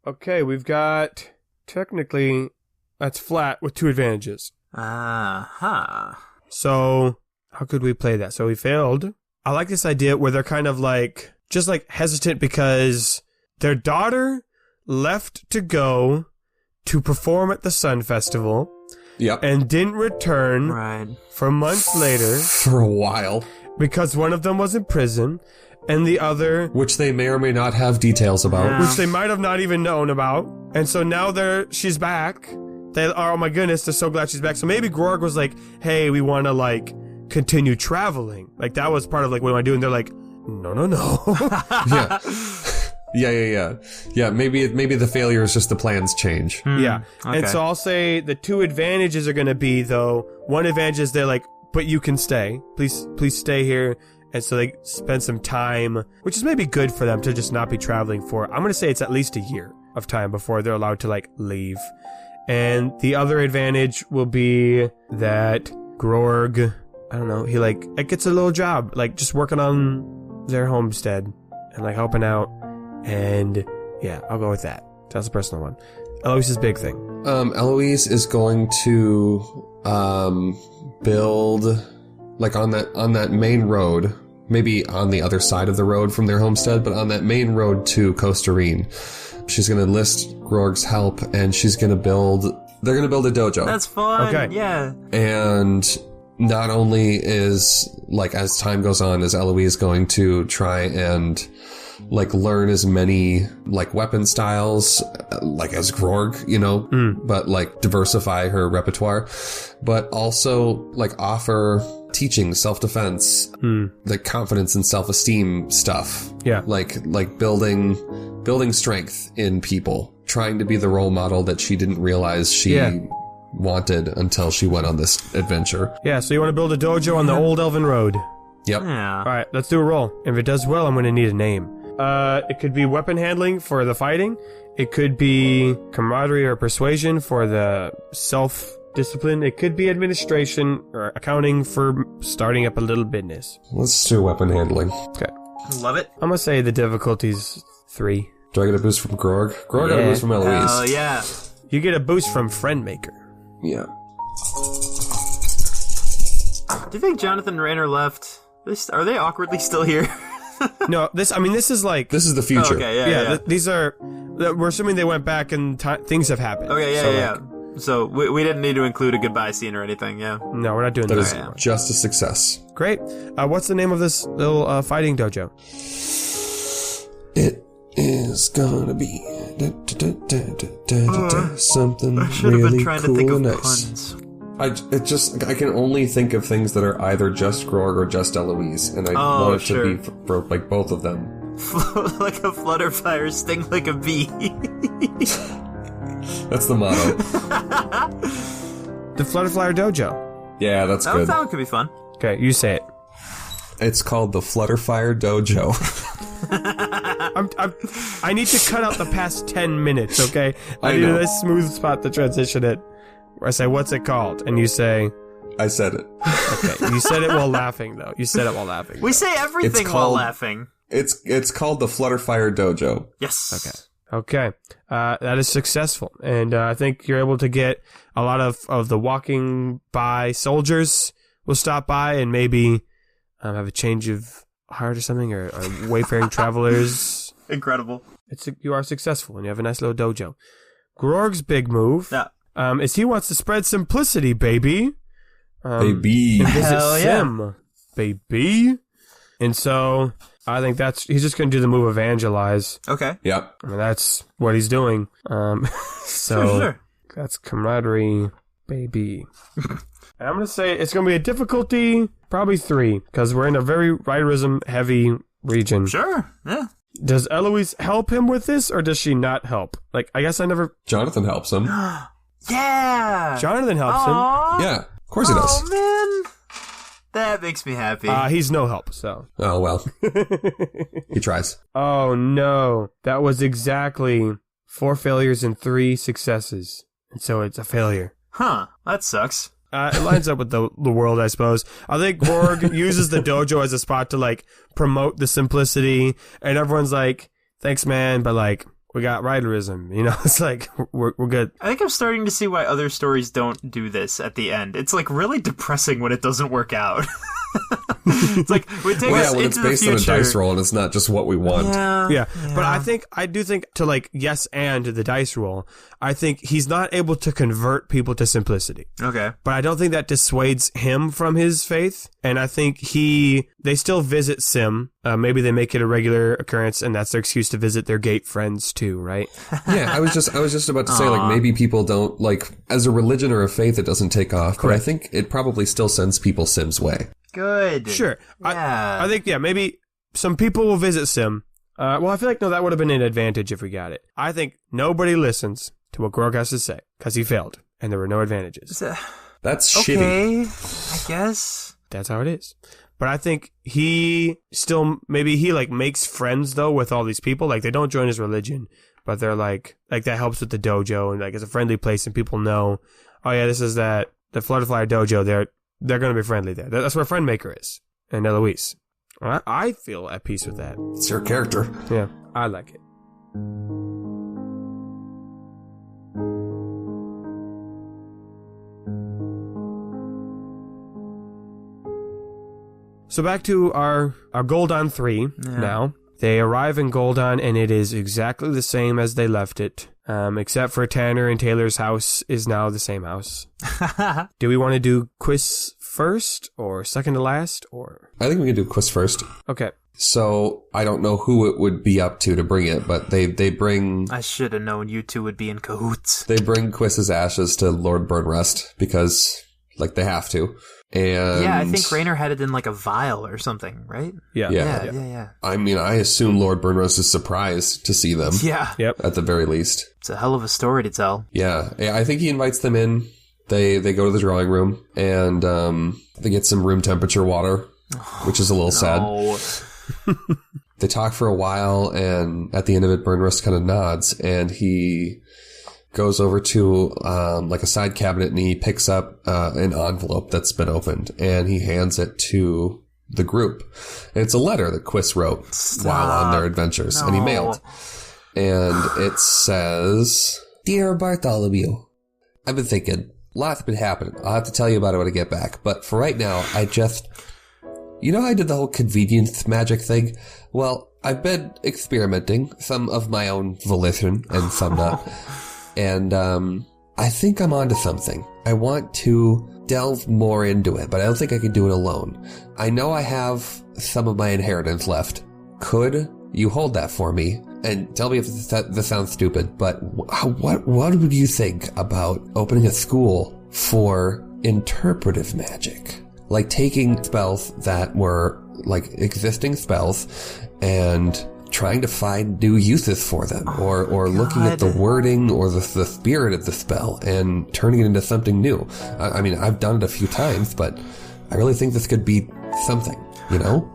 Okay, we've got... Technically, that's flat with 2 advantages. Uh-huh. So, how could we play that? So we failed I like this idea where they're kind of like, just like hesitant because their daughter left to go to perform at the Sun Festival. Yep. And didn't return for months later. For a while. Because one of them was in prison and the other... Which they may or may not have details about. Yeah. Which they might have not even known about. And so now she's back. Oh my goodness, they're so glad she's back. So maybe Grorg was like, hey, we want to like continue traveling. Like that was part of like, what do I do? And they're like, no. Yeah. Yeah, maybe the failure is just the plans change. Yeah. Okay. And so I'll say the two advantages are going to be, though, one advantage is they're like, but you can stay. Please stay here. And so they spend some time, which is maybe good for them to just not be traveling for. I'm going to say it's at least a year of time before they're allowed to like leave. And the other advantage will be that Grorg, I don't know, he like gets a little job, like just working on their homestead and like helping out. And yeah, I'll go with that. That's a personal one. Eloise's big thing. Eloise is going to build like on that main road, maybe on the other side of the road from their homestead, but on that main road to Costerine. She's going to enlist Grorg's help, and they're going to build a dojo. That's fun. Okay. Yeah. And not only is like as time goes on, is Eloise going to try and like learn as many like weapon styles like as Grorg, you know, but like diversify her repertoire, but also like offer teaching, self-defense, the confidence and self-esteem stuff. Yeah. Like building strength in people, trying to be the role model that she didn't realize she wanted until she went on this adventure. Yeah, so you want to build a dojo on the Old Elven Road. Yep. Yeah. All right, let's do a roll. If it does well, I'm going to need a name. It could be weapon handling for the fighting. It could be camaraderie or persuasion for the self-discipline. It could be administration or accounting for starting up a little business. Let's do weapon handling. Okay. Love it. I'm going to say the difficulty's 3. Do I get a boost from Grorg? Grorg got a boost from Eloise. Oh, yeah. You get a boost from Friend Maker. Yeah. Do you think Jonathan and Raynor left? Are they awkwardly still here? No, this is like... This is the future. Oh, okay, yeah. These are... We're assuming they went back and things have happened. Okay, yeah. So we didn't need to include a goodbye scene or anything, yeah. No, we're not doing That that. is just a success. Great. What's the name of this little fighting dojo? It is gonna be something I should have really been trying cool to think and of nice. puns. I can only think of things that are either just Grorg or just Eloise, and I want it to be for like both of them. Like a flutterfire, sting like a bee. That's the motto. The Flutterflyer Dojo. Yeah, that's good. That one could be fun. Okay, you say it. It's called the Flutterfire Dojo. I need to cut out the past 10 minutes, okay? I need know. a nice smooth spot to transition it. Where I say, what's it called? And you say... I said it. Okay, you said it while laughing, though. You said it while laughing. We say everything while laughing. It's called the Flutterfire Dojo. Yes. Okay. That is successful. And I think you're able to get a lot of the walking by soldiers will stop by and maybe have a change of heart or something, or wayfaring travelers. Incredible. You are successful, and you have a nice little dojo. Grorg's big move is he wants to spread simplicity, baby. Baby. And visit Hell yeah. Sim, baby. And so I think he's just going to do the move evangelize. Okay. Yep. I mean, that's what he's doing. Sure. That's camaraderie, baby. And I'm going to say it's going to be a difficulty, probably 3, because we're in a very riderism-heavy region. Sure. Yeah. Does Eloise help him with this, or does she not help? Like, I guess I never... Jonathan helps him. Yeah. Jonathan helps Aww. Yeah, of course he does. Oh, man. That makes me happy. him. He's no help, so... Oh, well. He tries. Oh, no. That was exactly 4 failures and 3 successes. And so it's a failure. Huh. That sucks. It lines up with the world, I suppose. I think Grorg uses the dojo as a spot to, like, promote the simplicity, and everyone's like, thanks, man, but, like, we got riderism, you know? It's like, we're good. I think I'm starting to see why other stories don't do this at the end. It's, like, really depressing when it doesn't work out. It's like we take us when into it's based the future. on a dice roll and it's not just what we want. Yeah, But I do think to like yes and the dice roll, I think he's not able to convert people to simplicity. Okay. But I don't think that dissuades him from his faith. And I think they still visit Sim. Maybe they make it a regular occurrence and that's their excuse to visit their gate friends too, right? Yeah, I was just about to say, like, maybe people don't, like, as a religion or a faith, it doesn't take off. But I think it probably still sends people Sim's way. Good. Sure. Yeah. I think, maybe some people will visit Sim. Well, I feel like, no, that would have been an advantage if we got it. I think nobody listens to what Grorg has to say because he failed and there were no advantages. That's okay, shitty. I guess. That's how it is. But I think he still, maybe he like makes friends though with all these people. Like they don't join his religion, but they're like that helps with the dojo and like it's a friendly place and people know, oh yeah, this is the Flutterfly dojo. They're going to be friendly there. That's where Friendmaker is. And Eloise. I feel at peace with that. It's your character. Yeah, I like it. So back to our Goldon 3 now. They arrive in Goldon and it is exactly the same as they left it. Except for Tanner and Taylor's house is now the same house. Do we want to do Quis first or second to last or? I think we can do Quis first. Okay. So I don't know who it would be up to bring it, but they bring. I should have known you two would be in cahoots. They bring Quis's ashes to Lord Burnrest because, like, they have to. And yeah, I think Raynor had it in like a vial or something, right? Yeah. I mean, I assume Lord Burnrest is surprised to see them. Yeah. Yep. At the very least. It's a hell of a story to tell. Yeah. I think he invites them in. They go to the drawing room and they get some room temperature water, which is a little sad. They talk for a while, and at the end of it, Burnrest kind of nods, and he goes over to like a side cabinet, and he picks up an envelope that's been opened, and he hands it to the group. And it's a letter that Quis wrote while on their adventures, and he mailed. And it says, "Dear Bartholomew, I've been thinking. Lots been happening. I'll have to tell you about it when I get back. But for right now, you know, I did the whole convenience magic thing. Well, I've been experimenting, some of my own volition and some not. And I think I'm onto something. I want to delve more into it, but I don't think I can do it alone. I know I have some of my inheritance left. Could you hold that for me? And tell me if this sounds stupid, but what would you think about opening a school for interpretive magic? Like taking spells that were like existing spells and trying to find new uses for them, or looking at the wording or the spirit of the spell and turning it into something new. I mean, I've done it a few times, but I really think this could be something, you know?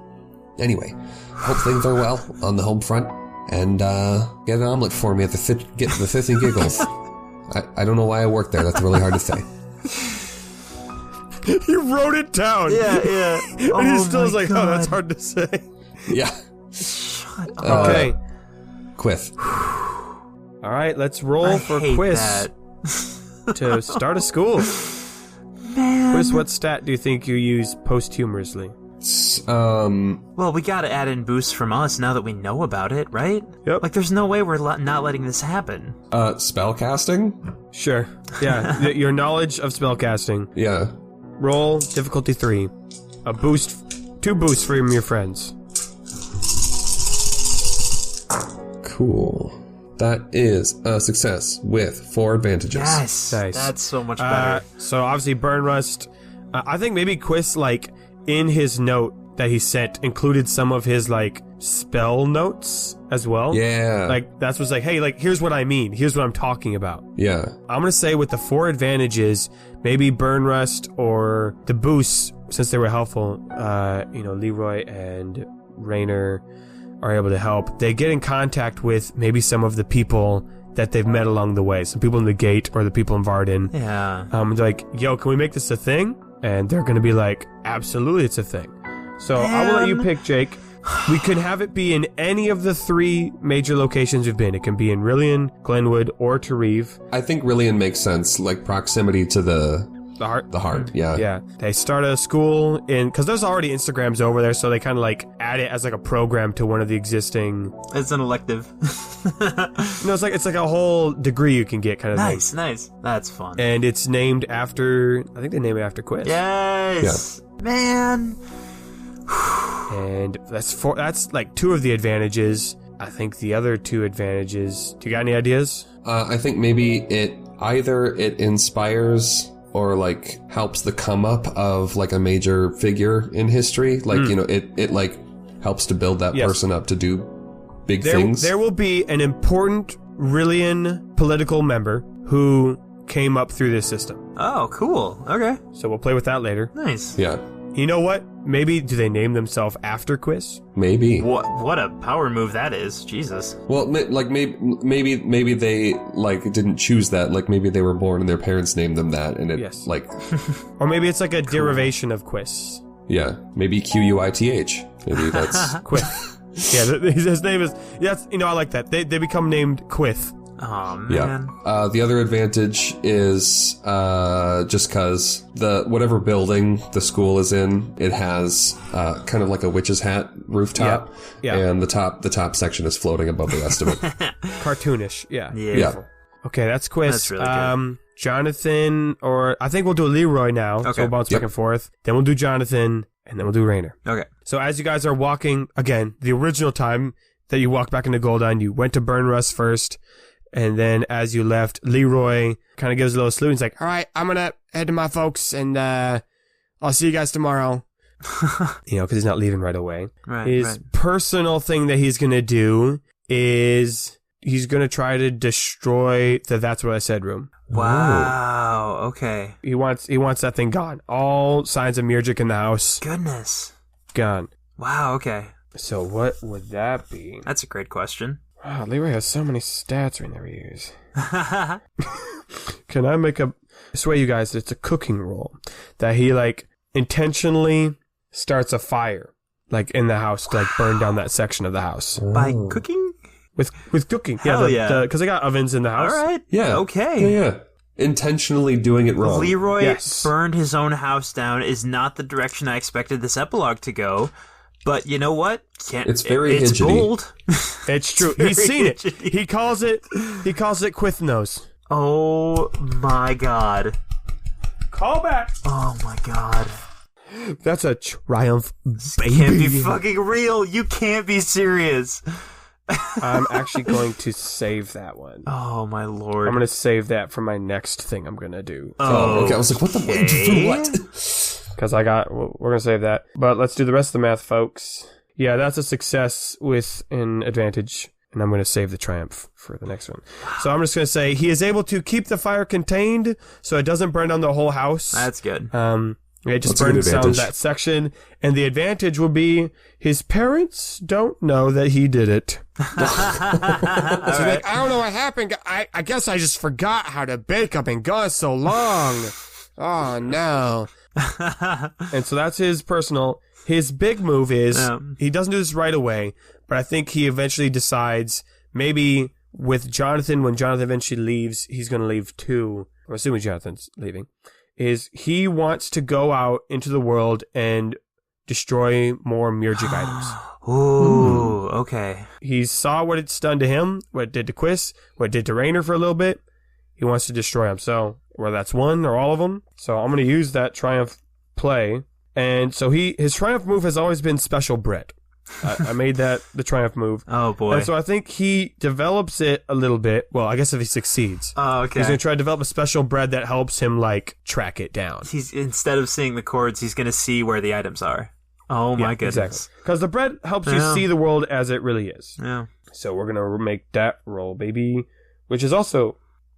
Anyway, hope things are well on the home front, and get an omelet for me at get the Sissy and Giggles. I don't know why I work there. That's really hard to say. He wrote it down. Yeah. And he still is like, God. Oh, that's hard to say. Yeah. Shut up. Okay. Quis. All right, let's roll for Quis to start a school. Man. Quis, what stat do you think you use posthumously? Well, we gotta add in boosts from us now that we know about it, right? Yep. Like, there's no way we're not letting this happen. Spellcasting? Sure. Yeah, your knowledge of spellcasting. Yeah. Roll difficulty 3. A boost, 2 boosts from your friends. Cool. That is a success with 4 advantages. Yes, nice. That's so much better. So obviously Burnrest, I think maybe Quis, like, in his note that he sent, included some of his, like, spell notes as well. Yeah. Like, that's what's like, hey, like, here's what I mean. Here's what I'm talking about. Yeah. I'm going to say with the 4 advantages, maybe Burnrest or the boosts, since they were helpful, Leroy and Raynor are able to help. They get in contact with maybe some of the people that they've met along the way. Some people in the gate or the people in Varden. Yeah. They're like, yo, can we make this a thing? And they're going to be like, absolutely, it's a thing. So I will let you pick, Jake. We could have it be in any of the 3 major locations we've been. It can be in Rillian, Glenwood, or Tareve. I think Rillian makes sense, like proximity to the The heart? The heart, yeah. Yeah. They start a school because there's already Instagrams over there, so they kind of like add it as like a program to one of the existing. It's an elective. No, it's like a whole degree you can get kind of thing. Nice. That's fun. And it's named after, I think they named it after Quis. Yes. Yeah. Man. And that's like 2 of the advantages. I think the other 2 advantages, do you got any ideas? I think maybe it inspires or like helps the come up of like a major figure in history. Like, it like helps to build that person up to do big things. There will be an important Rhaesh political member who came up through this system. Oh, cool. Okay. So we'll play with that later. Nice. Yeah. You know what? Maybe do they name themselves after Quis? Maybe. What a power move that is. Jesus. Well, like maybe they like didn't choose that. Like maybe they were born and their parents named them that, and it like. Or maybe it's like a derivation of Quis. Yeah, maybe Quith. Maybe that's Quith. Yeah, his name is. That's I like that. They become named Quith. Oh, man. Yeah. The other advantage is just because whatever building the school is in, it has kind of like a witch's hat rooftop. Yeah. And the top section is floating above the rest of it. Cartoonish. Yeah. Yeah. Okay, that's Quis. That's really good. Jonathan, or I think we'll do Leroy now. Okay. So we'll bounce back and forth. Then we'll do Jonathan, and then we'll do Raynor. Okay. So as you guys are walking, again, the original time that you walked back into Goldine, you went to Burn Rust first. And then as you left, Leroy kind of gives a little salute. He's like, all right, I'm going to head to my folks and I'll see you guys tomorrow. Because he's not leaving right away. His personal thing that he's going to do is he's going to try to destroy the That's What I Said room. Wow. Okay. He wants that thing gone. All signs of Murgic in the house. Goodness. Gone. Wow. Okay. So what would that be? That's a great question. Wow, Leroy has so many stats we never use. Can I make I swear you guys, it's a cooking roll. That he, like, intentionally starts a fire, like, in the house to, like, burn down that section of the house. By cooking? With cooking. Hell yeah. Because they got ovens in the house. All right. Yeah. Okay. Yeah. Intentionally doing it wrong. Leroy burned his own house down is not the direction I expected this epilogue to go. But you know what? It's very It's hidgety. bold. It's true. He's seen it. He calls it Quithnos. Oh my god. Call back. Oh my god. That's a triumph, baby. Can't be fucking real. You can't be serious. I'm actually going to save that one. Oh my lord. I'm going to save that for my next thing I'm going to do. Oh, okay. I was like, what the Okay. what? Because we're going to save that. But let's do the rest of the math, folks. Yeah, that's a success with an advantage. And I'm going to save the triumph for the next one. So I'm just going to say he is able to keep the fire contained so it doesn't burn down the whole house. That's good. It just burns down that section. And the advantage will be his parents don't know that he did it. So like, I don't know what happened. I guess I just forgot how to bake. I've been gone so long. Oh, no. And so that's his personal. His big move is he doesn't do this right away, but I think he eventually decides maybe with Jonathan, when Jonathan eventually leaves, he's going to leave too. I'm assuming Jonathan's leaving. Is he wants to go out into the world and destroy more Murgic items. Ooh, okay. He saw what it's done to him, what it did to Quis, what it did to Raynor for a little bit. He wants to destroy them. So, whether that's one or all of them. So, I'm going to use that Triumph play. And so, his Triumph move has always been Special Bread. I made that the Triumph move. Oh, boy. And so, I think he develops it a little bit. Well, I guess if he succeeds. Oh, okay. He's going to try to develop a Special Bread that helps him, like, track it down. Instead of seeing the chords, he's going to see where the items are. Oh, my goodness. Exactly. Because the bread helps you see the world as it really is. Yeah. So, we're going to make that roll, baby. Which is also...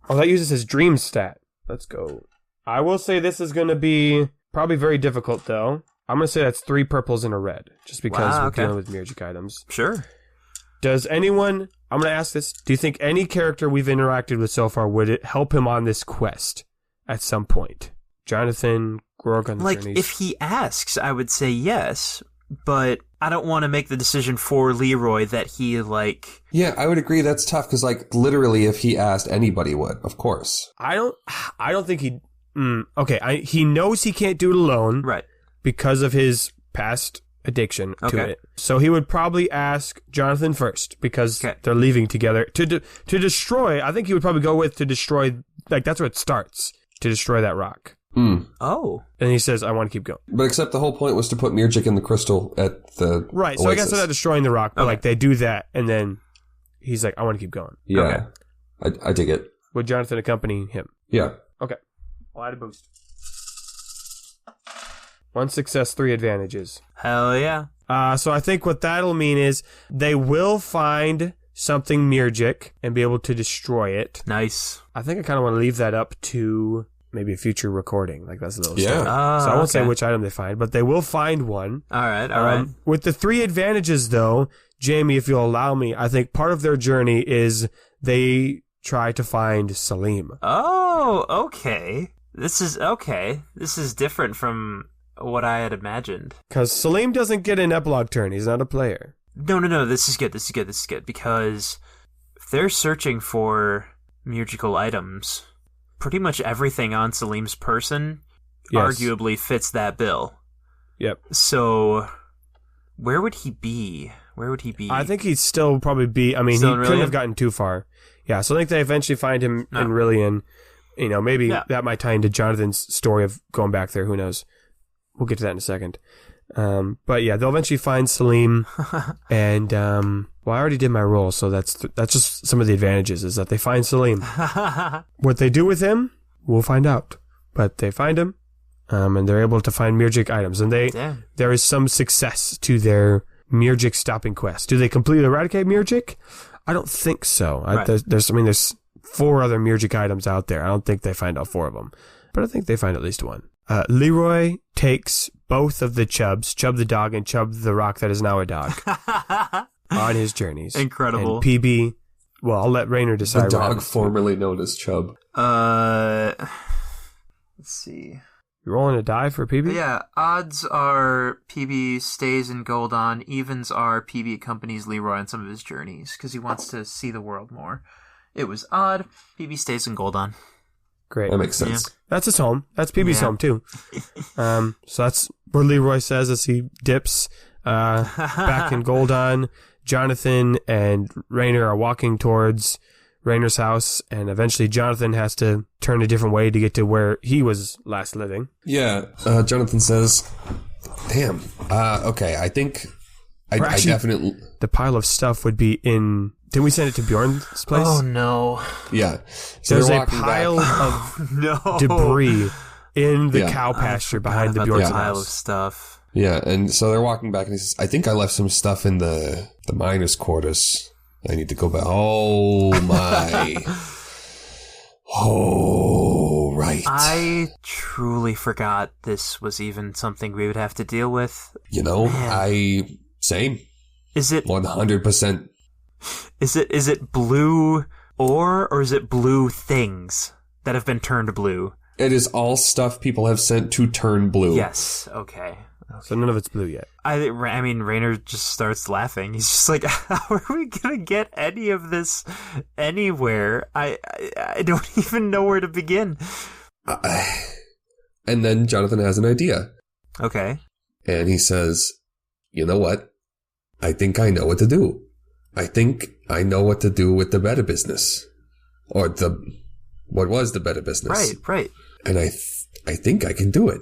Oh, that uses his dream stat. Let's go. I will say this is going to be probably very difficult, though. I'm going to say that's 3 purples and a red, just because we're dealing with Murgic items. Sure. Does anyone... I'm going to ask this. Do you think any character we've interacted with so far, would it help him on this quest at some point? Jonathan, Grorg on the journeys. If he asks, I would say yes, but I don't want to make the decision for Leroy that he, Yeah, I would agree that's tough, because, literally, if he asked, anybody would, of course. I don't think he'd Okay, he knows he can't do it alone. Right. Because of his past addiction to it. So he would probably ask Jonathan first because they're leaving together. To destroy, I think he would probably go with to destroy, like that's where it starts, to destroy that rock. Oh. And he says, I want to keep going. But except the whole point was to put Mirjik in the crystal at the Right, so Oasis. I guess they're not destroying the rock, but like they do that, and then he's like, I want to keep going. Yeah. Okay. I dig it. Would Jonathan accompany him? Yeah. Okay. I'll add a boost. 1 success, 3 advantages. Hell yeah. So I think what that'll mean is they will find something Mirjik and be able to destroy it. Nice. I think I kind of want to leave that up to maybe a future recording. Like that's a little stuff. So I won't say which item they find, but they will find one. All right. With the 3 advantages, though, Jamie, if you'll allow me, I think part of their journey is they try to find Salim. Oh, okay. This is different from what I had imagined. Because Salim doesn't get an epilogue turn. He's not a player. No. This is good. Because if they're searching for musical items, pretty much everything on Salim's person arguably fits that bill. Yep. So, where would he be? I think he'd still probably be... I mean, he couldn't have gotten too far. Yeah, so I think they eventually find him in Rillian. You know, maybe that might tie into Jonathan's story of going back there. Who knows? We'll get to that in a second. But yeah, they'll eventually find Salim. And, well, I already did my roll, so that's just some of the advantages, is that they find Salim. What they do with him, we'll find out. But they find him, and they're able to find Mirjik items. And there is some success to their Mirjik stopping quest. Do they completely eradicate Mirjik? I don't think so. Right. There's 4 other Mirjik items out there. I don't think they find all 4 of them. But I think they find at least one. Leroy takes both of the Chubs, Chub the dog and Chub the rock that is now a dog, on his journeys. Incredible. And PB, well, I'll let Rainer decide. The dog formerly known as Chub. Let's see. You're rolling a die for PB? Yeah, odds are PB stays in Goldon. Evens are PB accompanies Leroy on some of his journeys because he wants to see the world more. It was odd. PB stays in Goldon. Great. That makes sense. Yeah. That's his home. That's PB's home, too. So that's where Leroy says as he dips back in Goldon. Jonathan and Rainer are walking towards Rainer's house, and eventually Jonathan has to turn a different way to get to where he was last living. Yeah. Jonathan says, damn. Okay, I think I definitely... The pile of stuff would be in... Didn't we send it to Bjorn's place? Oh, no. Yeah. So there's a pile of debris in the cow pasture behind the Bjorn's pile house. Of stuff. Yeah, and so they're walking back, and he says, I think I left some stuff in the miners' quarters. I need to go back. Oh, my. Oh, right. I truly forgot this was even something we would have to deal with. You know, same. Is it 100%? Is it blue ore, or is it blue things that have been turned blue? It is all stuff people have sent to turn blue. Yes. Okay. So none of it's blue yet. I mean, Rainer just starts laughing. He's just like, how are we going to get any of this anywhere? I don't even know where to begin. And then Jonathan has an idea. Okay. And he says, you know what? I think I know what to do. I think I know what to do with the beta business. Or what was the beta business. Right. And I think I can do it.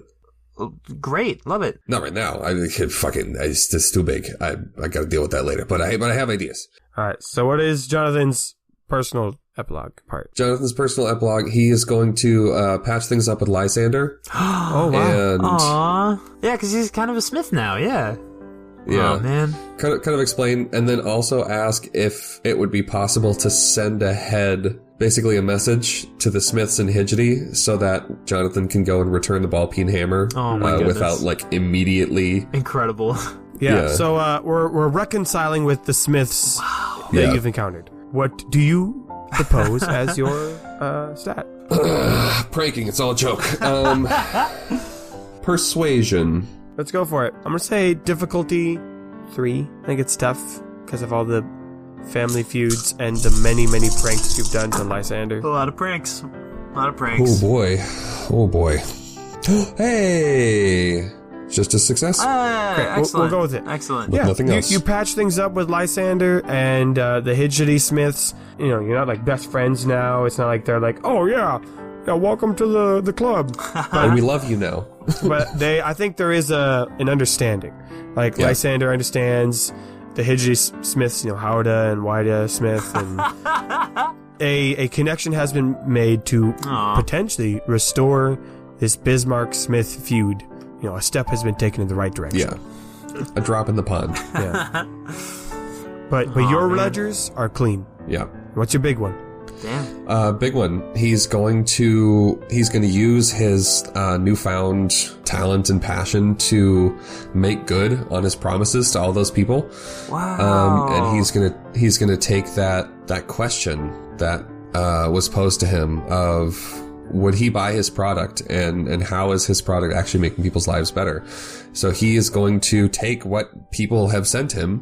Great. Love it. Not right now. It's too big. I got to deal with that later. But I have ideas. All right. So what is Jonathan's personal epilogue part? Jonathan's personal epilogue, he is going to patch things up with Lysander. Oh, wow. And aww. Yeah, because he's kind of a smith now. Yeah. Yeah. Oh, man. Kind of explain, and then also ask if it would be possible to send ahead basically a message to the Smiths in Hidgety so that Jonathan can go and return the ball peen hammer without immediately. Incredible. Yeah. So we're reconciling with the Smiths that you've encountered. What do you propose as your stat? Pranking. It's all a joke. Persuasion. Let's go for it. I'm going to say difficulty 3. I think it's tough because of all the family feuds and the many, many pranks you've done to Lysander. A lot of pranks. Oh boy. Oh boy. Hey! Just a success? Okay, Excellent. we'll go with it. Excellent. With nothing else. You patch things up with Lysander and the Hidgety Smiths. You know, you're not like best friends now. It's not like they're like, oh yeah, welcome to the club. And we love you now. But I think there is an understanding. Like Lysander understands the Hidgety Smiths, you know, Howda and Wida Smith, and a connection has been made to potentially restore this Bismarck-Smith feud. You know, a step has been taken in the right direction. Yeah. A drop in the pond. Yeah. But your ledgers are clean. Yeah. What's your big one? Damn. Big one. He's going to use his newfound talent and passion to make good on his promises to all those people. Wow. And he's gonna take that question that was posed to him of would he buy his product and how is his product actually making people's lives better? So he is going to take what people have sent him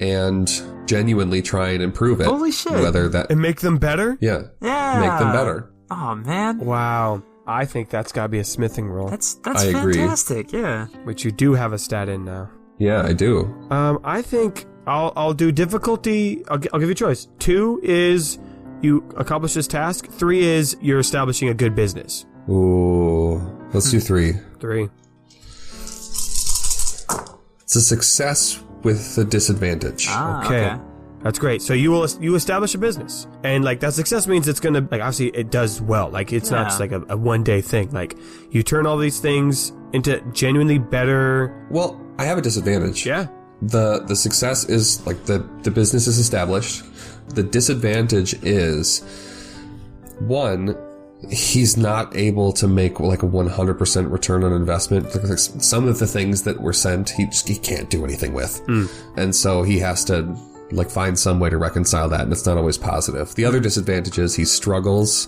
and genuinely try and improve it. Holy shit. And make them better? Yeah. Yeah. Make them better. Oh, man. Wow. I think that's got to be a smithing roll. That's I agree. fantastic. Yeah. Which you do have a stat in now. Yeah, I do. I think I'll do difficulty. I'll give you a choice. 2 is you accomplish this task. 3 is you're establishing a good business. Ooh. Let's do 3. 3. It's a success with a disadvantage. Okay. That's great. So you establish a business, and like that success means it's gonna, like, obviously it does well. Like it's not just like a one day thing. Like you turn all these things into genuinely better. Well, I have a disadvantage. Yeah. The success is like the business is established. The disadvantage is, one, he's not able to make like a 100% return on investment. Like some of the things that were sent, he can't do anything with. And so he has to like find some way to reconcile that, and it's not always positive. The other disadvantage is he struggles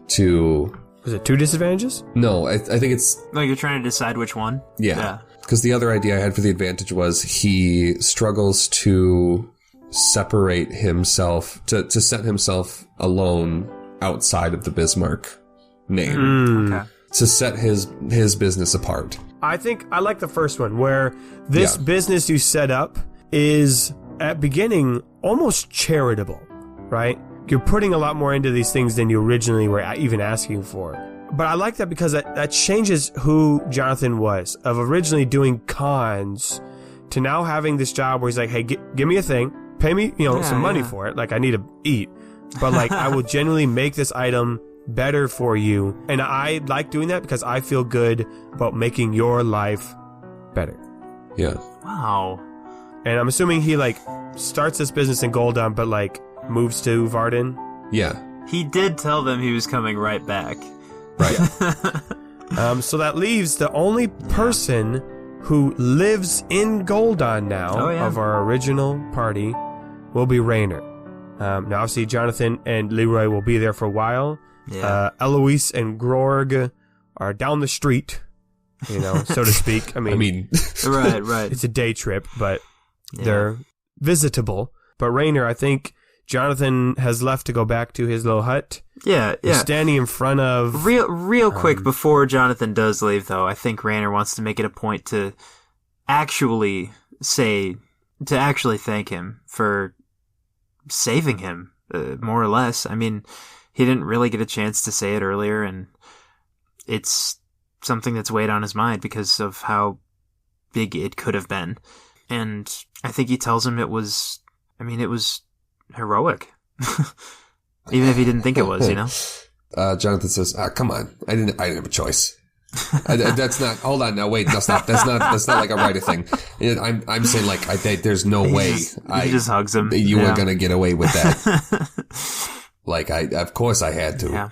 to... Was it 2 disadvantages? No, I think it's... No, you're trying to decide which one? Yeah. Because the other idea I had for the advantage was he struggles to separate himself, to set himself alone outside of the Bismarck name. Okay. To set his business apart. I think I like the first one, where this business you set up is, at beginning, almost charitable, right? You're putting a lot more into these things than you originally were even asking for. But I like that because that changes who Jonathan was, of originally doing cons to now having this job where he's like, hey, give me a thing, pay me, some money for it. Like, I need to eat. But like, I will genuinely make this item better for you. And I like doing that because I feel good about making your life better. Yeah. Wow. And I'm assuming he like starts this business in Goldon, but like moves to Varden. Yeah. He did tell them he was coming right back. Right. So that leaves the only person who lives in Goldon now of our original party will be Raynor. Now, obviously, Jonathan and Leroy will be there for a while. Yeah. Eloise and Grorg are down the street, so to speak. I mean, right. It's a day trip, but they're visitable. But Raynor, I think Jonathan has left to go back to his little hut. Yeah. He's standing in front of... Real quick, before Jonathan does leave, though, I think Raynor wants to make it a point to actually thank him for saving him, more or less. I mean, he didn't really get a chance to say it earlier, and it's something that's weighed on his mind because of how big it could have been. And I think he tells him it was heroic. Even if he didn't think it was, Jonathan says, come on, I didn't have a choice. That's not, hold on now, wait, no, stop. That's not like a writer thing. I'm saying like, there's no way. He just hugs him. You were going to get away with that. Like, of course I had to.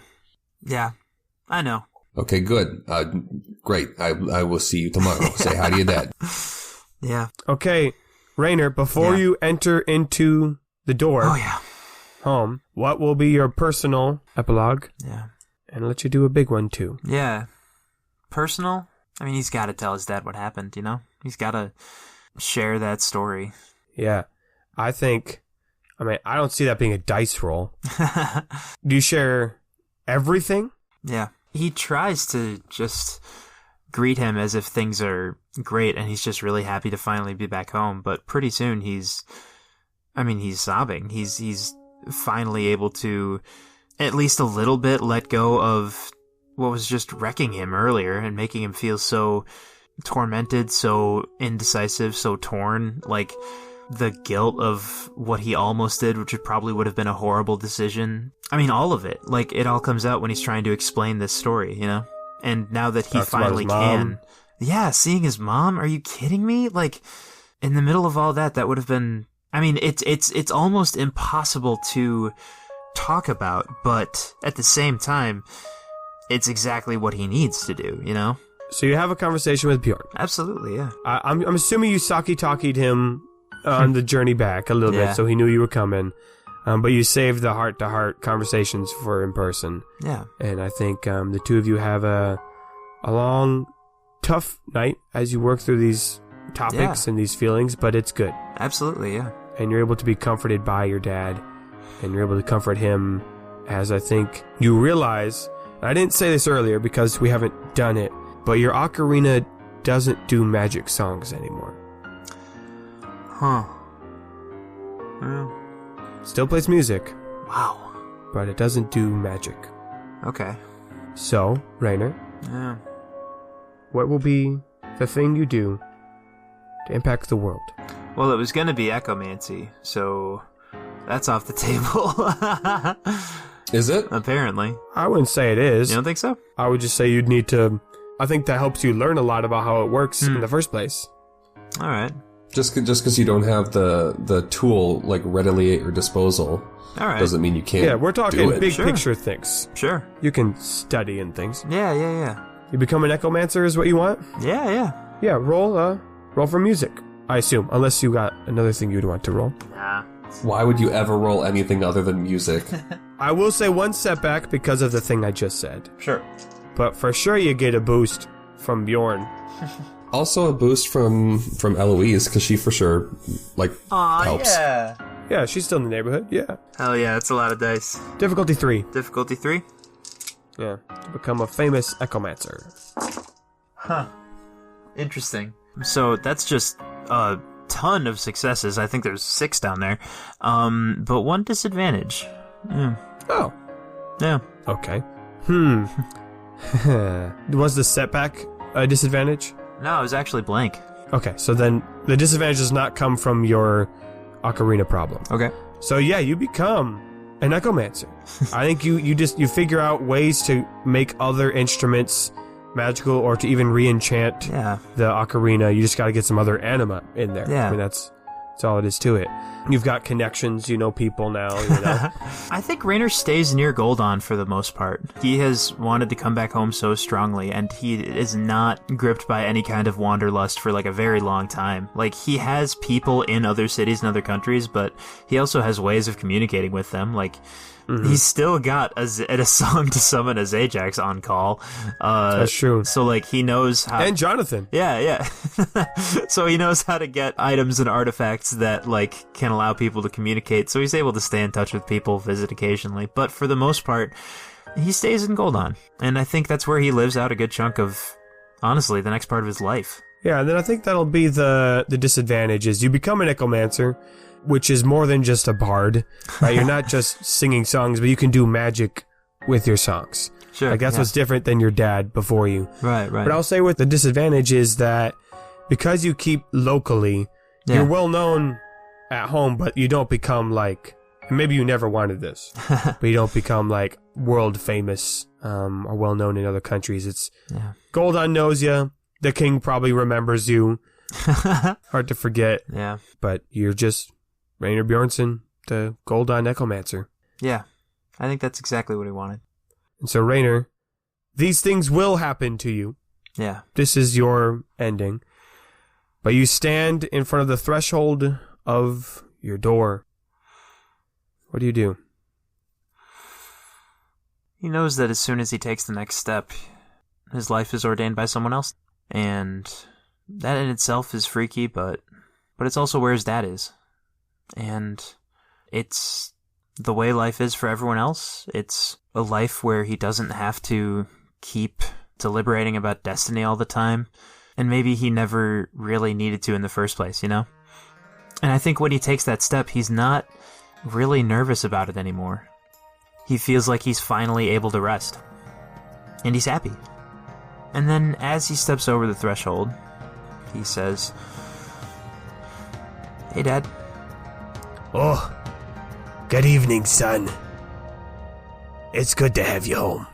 Yeah. I know. Okay, good. Great. I will see you tomorrow. Say hi to your dad. Yeah. Okay, Raynor, before you enter into the door home, what will be your personal epilogue? Yeah. And I'll let you do a big one, too. Yeah. Personal? I mean, he's got to tell his dad what happened, He's got to share that story. Yeah. I don't see that being a dice roll. Do you share everything? Yeah. he tries to just greet him as if things are great and he's just really happy to finally be back home. But pretty soon he's sobbing. He's finally able to at least a little bit let go of what was just wrecking him earlier and making him feel so tormented, so indecisive, so torn. Like the guilt of what he almost did, which probably would have been a horrible decision. I mean, all of it. Like, it all comes out when he's trying to explain this story, you know? And now that he finally can. Yeah, seeing his mom? Are you kidding me? Like, in the middle of all that, that would have been... I mean, it's almost impossible to talk about, but at the same time, it's exactly what he needs to do, you know? So you have a conversation with Bjorn. Absolutely, yeah. I'm assuming you saki-takied him on the journey back a little bit, so he knew you were coming. But you saved the heart-to-heart conversations for in person. Yeah. And I think the two of you have a long, tough night as you work through these topics and these feelings, but it's good. Absolutely, yeah. And you're able to be comforted by your dad, and you're able to comfort him as I think you realize, I didn't say this earlier because we haven't done it, but your ocarina doesn't do magic songs anymore. Huh. Well. Still plays music. Wow. But it doesn't do magic. Okay. So, Rainer. Yeah. What will be the thing you do to impact the world? Well, it was going to be echomancy, so that's off the table. Is it? Apparently. I wouldn't say it is. You don't think so? I would just say you'd need to... I think that helps you learn a lot about how it works in the first place. All right. Just because you don't have the tool like readily at your disposal, all right, doesn't mean you can't. Yeah, we're talking big Sure. picture things. Sure. You can study and things. Yeah. You become an echomancer is what you want? Yeah. Yeah, roll for music, I assume. Unless you got another thing you'd want to roll. Nah. Why would you ever roll anything other than music? I will say one setback because of the thing I just said. Sure. But for sure you get a boost from Bjorn. Also a boost from Eloise, because she for sure, helps. Yeah. Yeah, she's still in the neighborhood, yeah. Hell yeah, that's a lot of dice. Difficulty 3. Difficulty 3? Yeah, to become a famous echomancer. Huh. Interesting. So that's just a ton of successes. I think there's 6 down there. But 1 disadvantage. Oh. Yeah. Okay. Was the setback a disadvantage? No, it was actually blank. Okay, so then the disadvantage does not come from your ocarina problem. Okay. So yeah, you become an echomancer. I think you figure out ways to make other instruments magical or to even re-enchant the ocarina. You just got to get some other anima in there. Yeah. I mean, that's all it is to it. You've got connections, you know people now, you know. I think Rainer stays near Goldon for the most part. He has wanted to come back home so strongly, and he is not gripped by any kind of wanderlust for like a very long time. Like, he has people in other cities and other countries, but he also has ways of communicating with them. Like, he's still got a song to summon a Zajax on call. That's true. So, like, he knows how... And Jonathan. Yeah. So he knows how to get items and artifacts that, like, can allow people to communicate. So he's able to stay in touch with people, visit occasionally. But for the most part, he stays in Goldon. And I think that's where he lives out a good chunk of, honestly, the next part of his life. Yeah, and then I think that'll be the disadvantage is you become an echomancer, which is more than just a bard, right? You're not just singing songs, but you can do magic with your songs. Sure. Like, that's what's different than your dad before you. Right. But I'll say with the disadvantage is that because you keep locally, you're well known at home, but you don't become like, and maybe you never wanted this, but you don't become like world famous or well known in other countries. It's Goldon knows you. The king probably remembers you. Hard to forget. Yeah. But you're just Rainer Bjornsson, the Goldon Echomancer. Yeah. I think that's exactly what he wanted. And so, Rainer, these things will happen to you. Yeah. This is your ending. But you stand in front of the threshold of your door. What do you do? He knows that as soon as he takes the next step, his life is ordained by someone else. And that in itself is freaky, but it's also where his dad is. And it's the way life is for everyone else. It's a life where he doesn't have to keep deliberating about destiny all the time. And maybe he never really needed to in the first place, you know? And I think when he takes that step, he's not really nervous about it anymore. He feels like he's finally able to rest. And he's happy. And then as he steps over the threshold, he says, "Hey, Dad." Oh, good evening, son. It's good to have you home.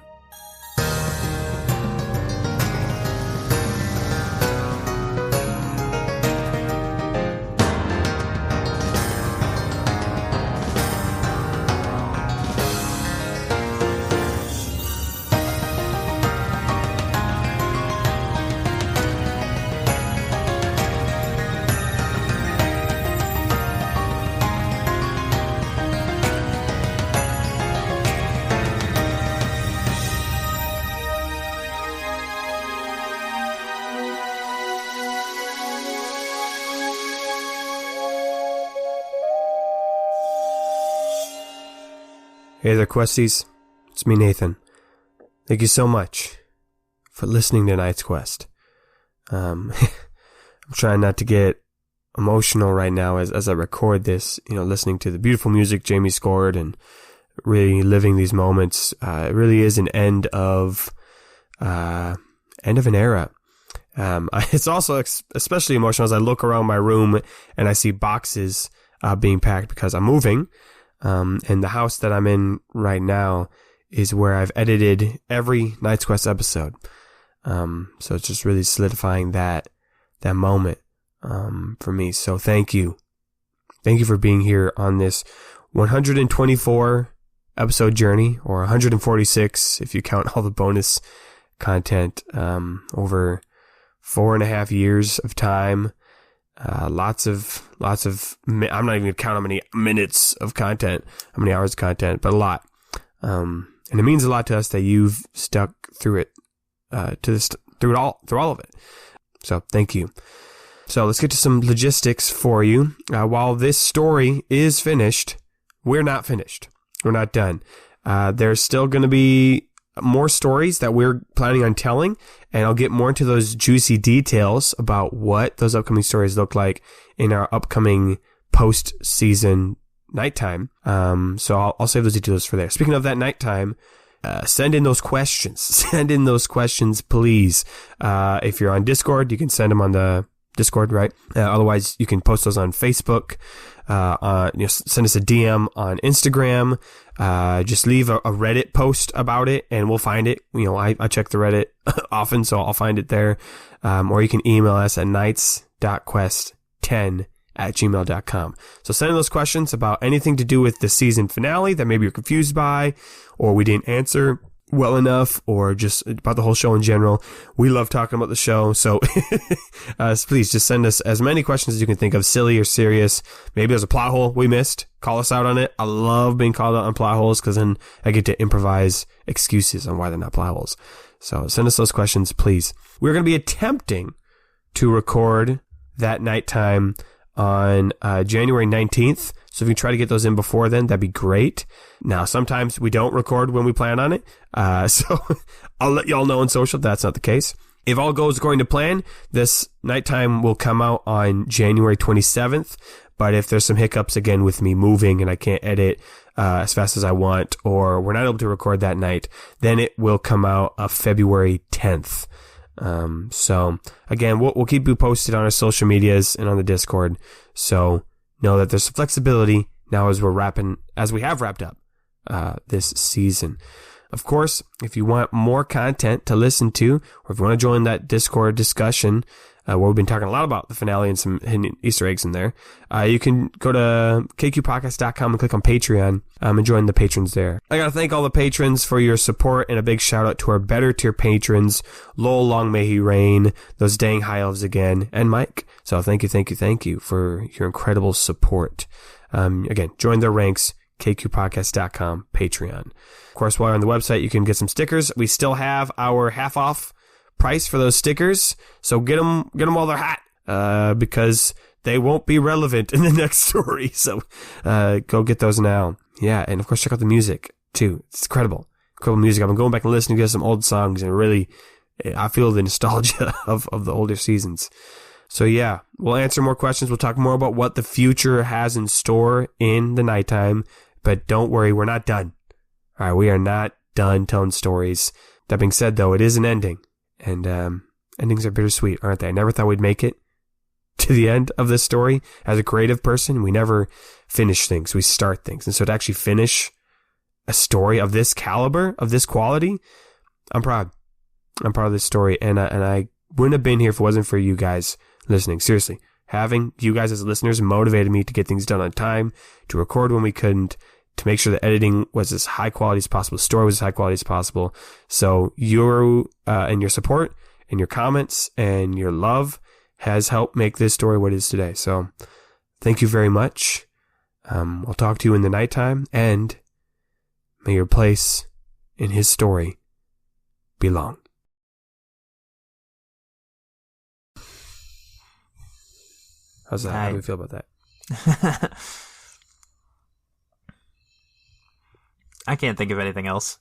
Hey there, Questies. It's me, Nathan. Thank you so much for listening to Night's Quest. I'm trying not to get emotional right now as I record this, listening to the beautiful music Jamie scored and really living these moments. It really is an end of an era. It's also especially emotional as I look around my room and I see boxes being packed because I'm moving. And the house that I'm in right now is where I've edited every Night's Quest episode. So it's just really solidifying that moment, for me. So thank you. Thank you for being here on this 124 episode journey, or 146 if you count all the bonus content, over 4.5 years of time. Lots of, I'm not even gonna count how many minutes of content, how many hours of content, but a lot. And it means a lot to us that you've stuck through it, through all of it. So thank you. So let's get to some logistics for you. While this story is finished, we're not finished. We're not done. There's still going to be more stories that we're planning on telling, and I'll get more into those juicy details about what those upcoming stories look like in our upcoming post-season nighttime. So I'll save those details for there. Speaking of that nighttime, send in those questions. Send in those questions, please. If you're on Discord, you can send them on the Discord, right? Otherwise, you can post those on Facebook. Send us a DM on Instagram. Just leave a Reddit post about it and we'll find it. I check the Reddit often, so I'll find it there. Or you can email us at nights.quest10@gmail.com. So send in those questions about anything to do with the season finale that maybe you're confused by, or we didn't answer well enough, or just about the whole show in general. We love talking about the show, so please just send us as many questions as you can think of, silly or serious. Maybe there's a plot hole we missed. Call us out on it. I love being called out on plot holes because then I get to improvise excuses on why they're not plot holes. So send us those questions, please. We're going to be attempting to record that nighttime on January 19th. So if you try to get those in before then, that'd be great. Now, sometimes we don't record when we plan on it. So I'll let y'all know on social if that's not the case. If all goes according to plan, this nighttime will come out on January 27th. But if there's some hiccups again with me moving and I can't edit as fast as I want, or we're not able to record that night, then it will come out February 10th. So again, we'll keep you posted on our social medias and on the Discord. So know that there's flexibility now as we have wrapped up this season. Of course, if you want more content to listen to, or if you want to join that Discord discussion, where we've been talking a lot about the finale and some hidden Easter eggs in there, you can go to kqpodcast.com and click on Patreon, and join the patrons there. I gotta thank all the patrons for your support, and a big shout out to our better tier patrons, Lowell, long may he reign, those dang high elves again, and Mike. So thank you for your incredible support. Again, join their ranks, kqpodcast.com, Patreon. Of course, while you're on the website, you can get some stickers. We still have our half off price for those stickers, so get them while they're hot, because they won't be relevant in the next story. So go get those now. Yeah, and of course, check out the music too. It's incredible cool music. I've been going back and listening to some old songs, and really, I feel the nostalgia of the older seasons. So yeah, we'll answer more questions. We'll talk more about what the future has in store in the nighttime. But don't worry, we're not done. All right, we are not done telling stories. That being said, though, it is an ending. And endings are bittersweet, aren't they? I never thought we'd make it to the end of this story. As a creative person, we never finish things. We start things. And so to actually finish a story of this caliber, of this quality, I'm proud. I'm proud of this story. And I wouldn't have been here if it wasn't for you guys listening. Seriously. Having you guys as listeners motivated me to get things done on time, to record when we couldn't, to make sure the editing was as high quality as possible, the story was as high quality as possible. So your and your support and your comments and your love has helped make this story what it is today. So thank you very much. I'll talk to you in the nighttime, and may your place in his story be long. How's that? How do you feel about that? I can't think of anything else.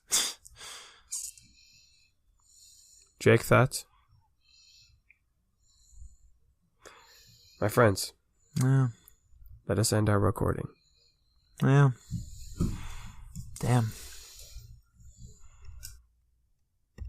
Jake, thoughts? My friends. Yeah. Let us end our recording. Yeah. Damn.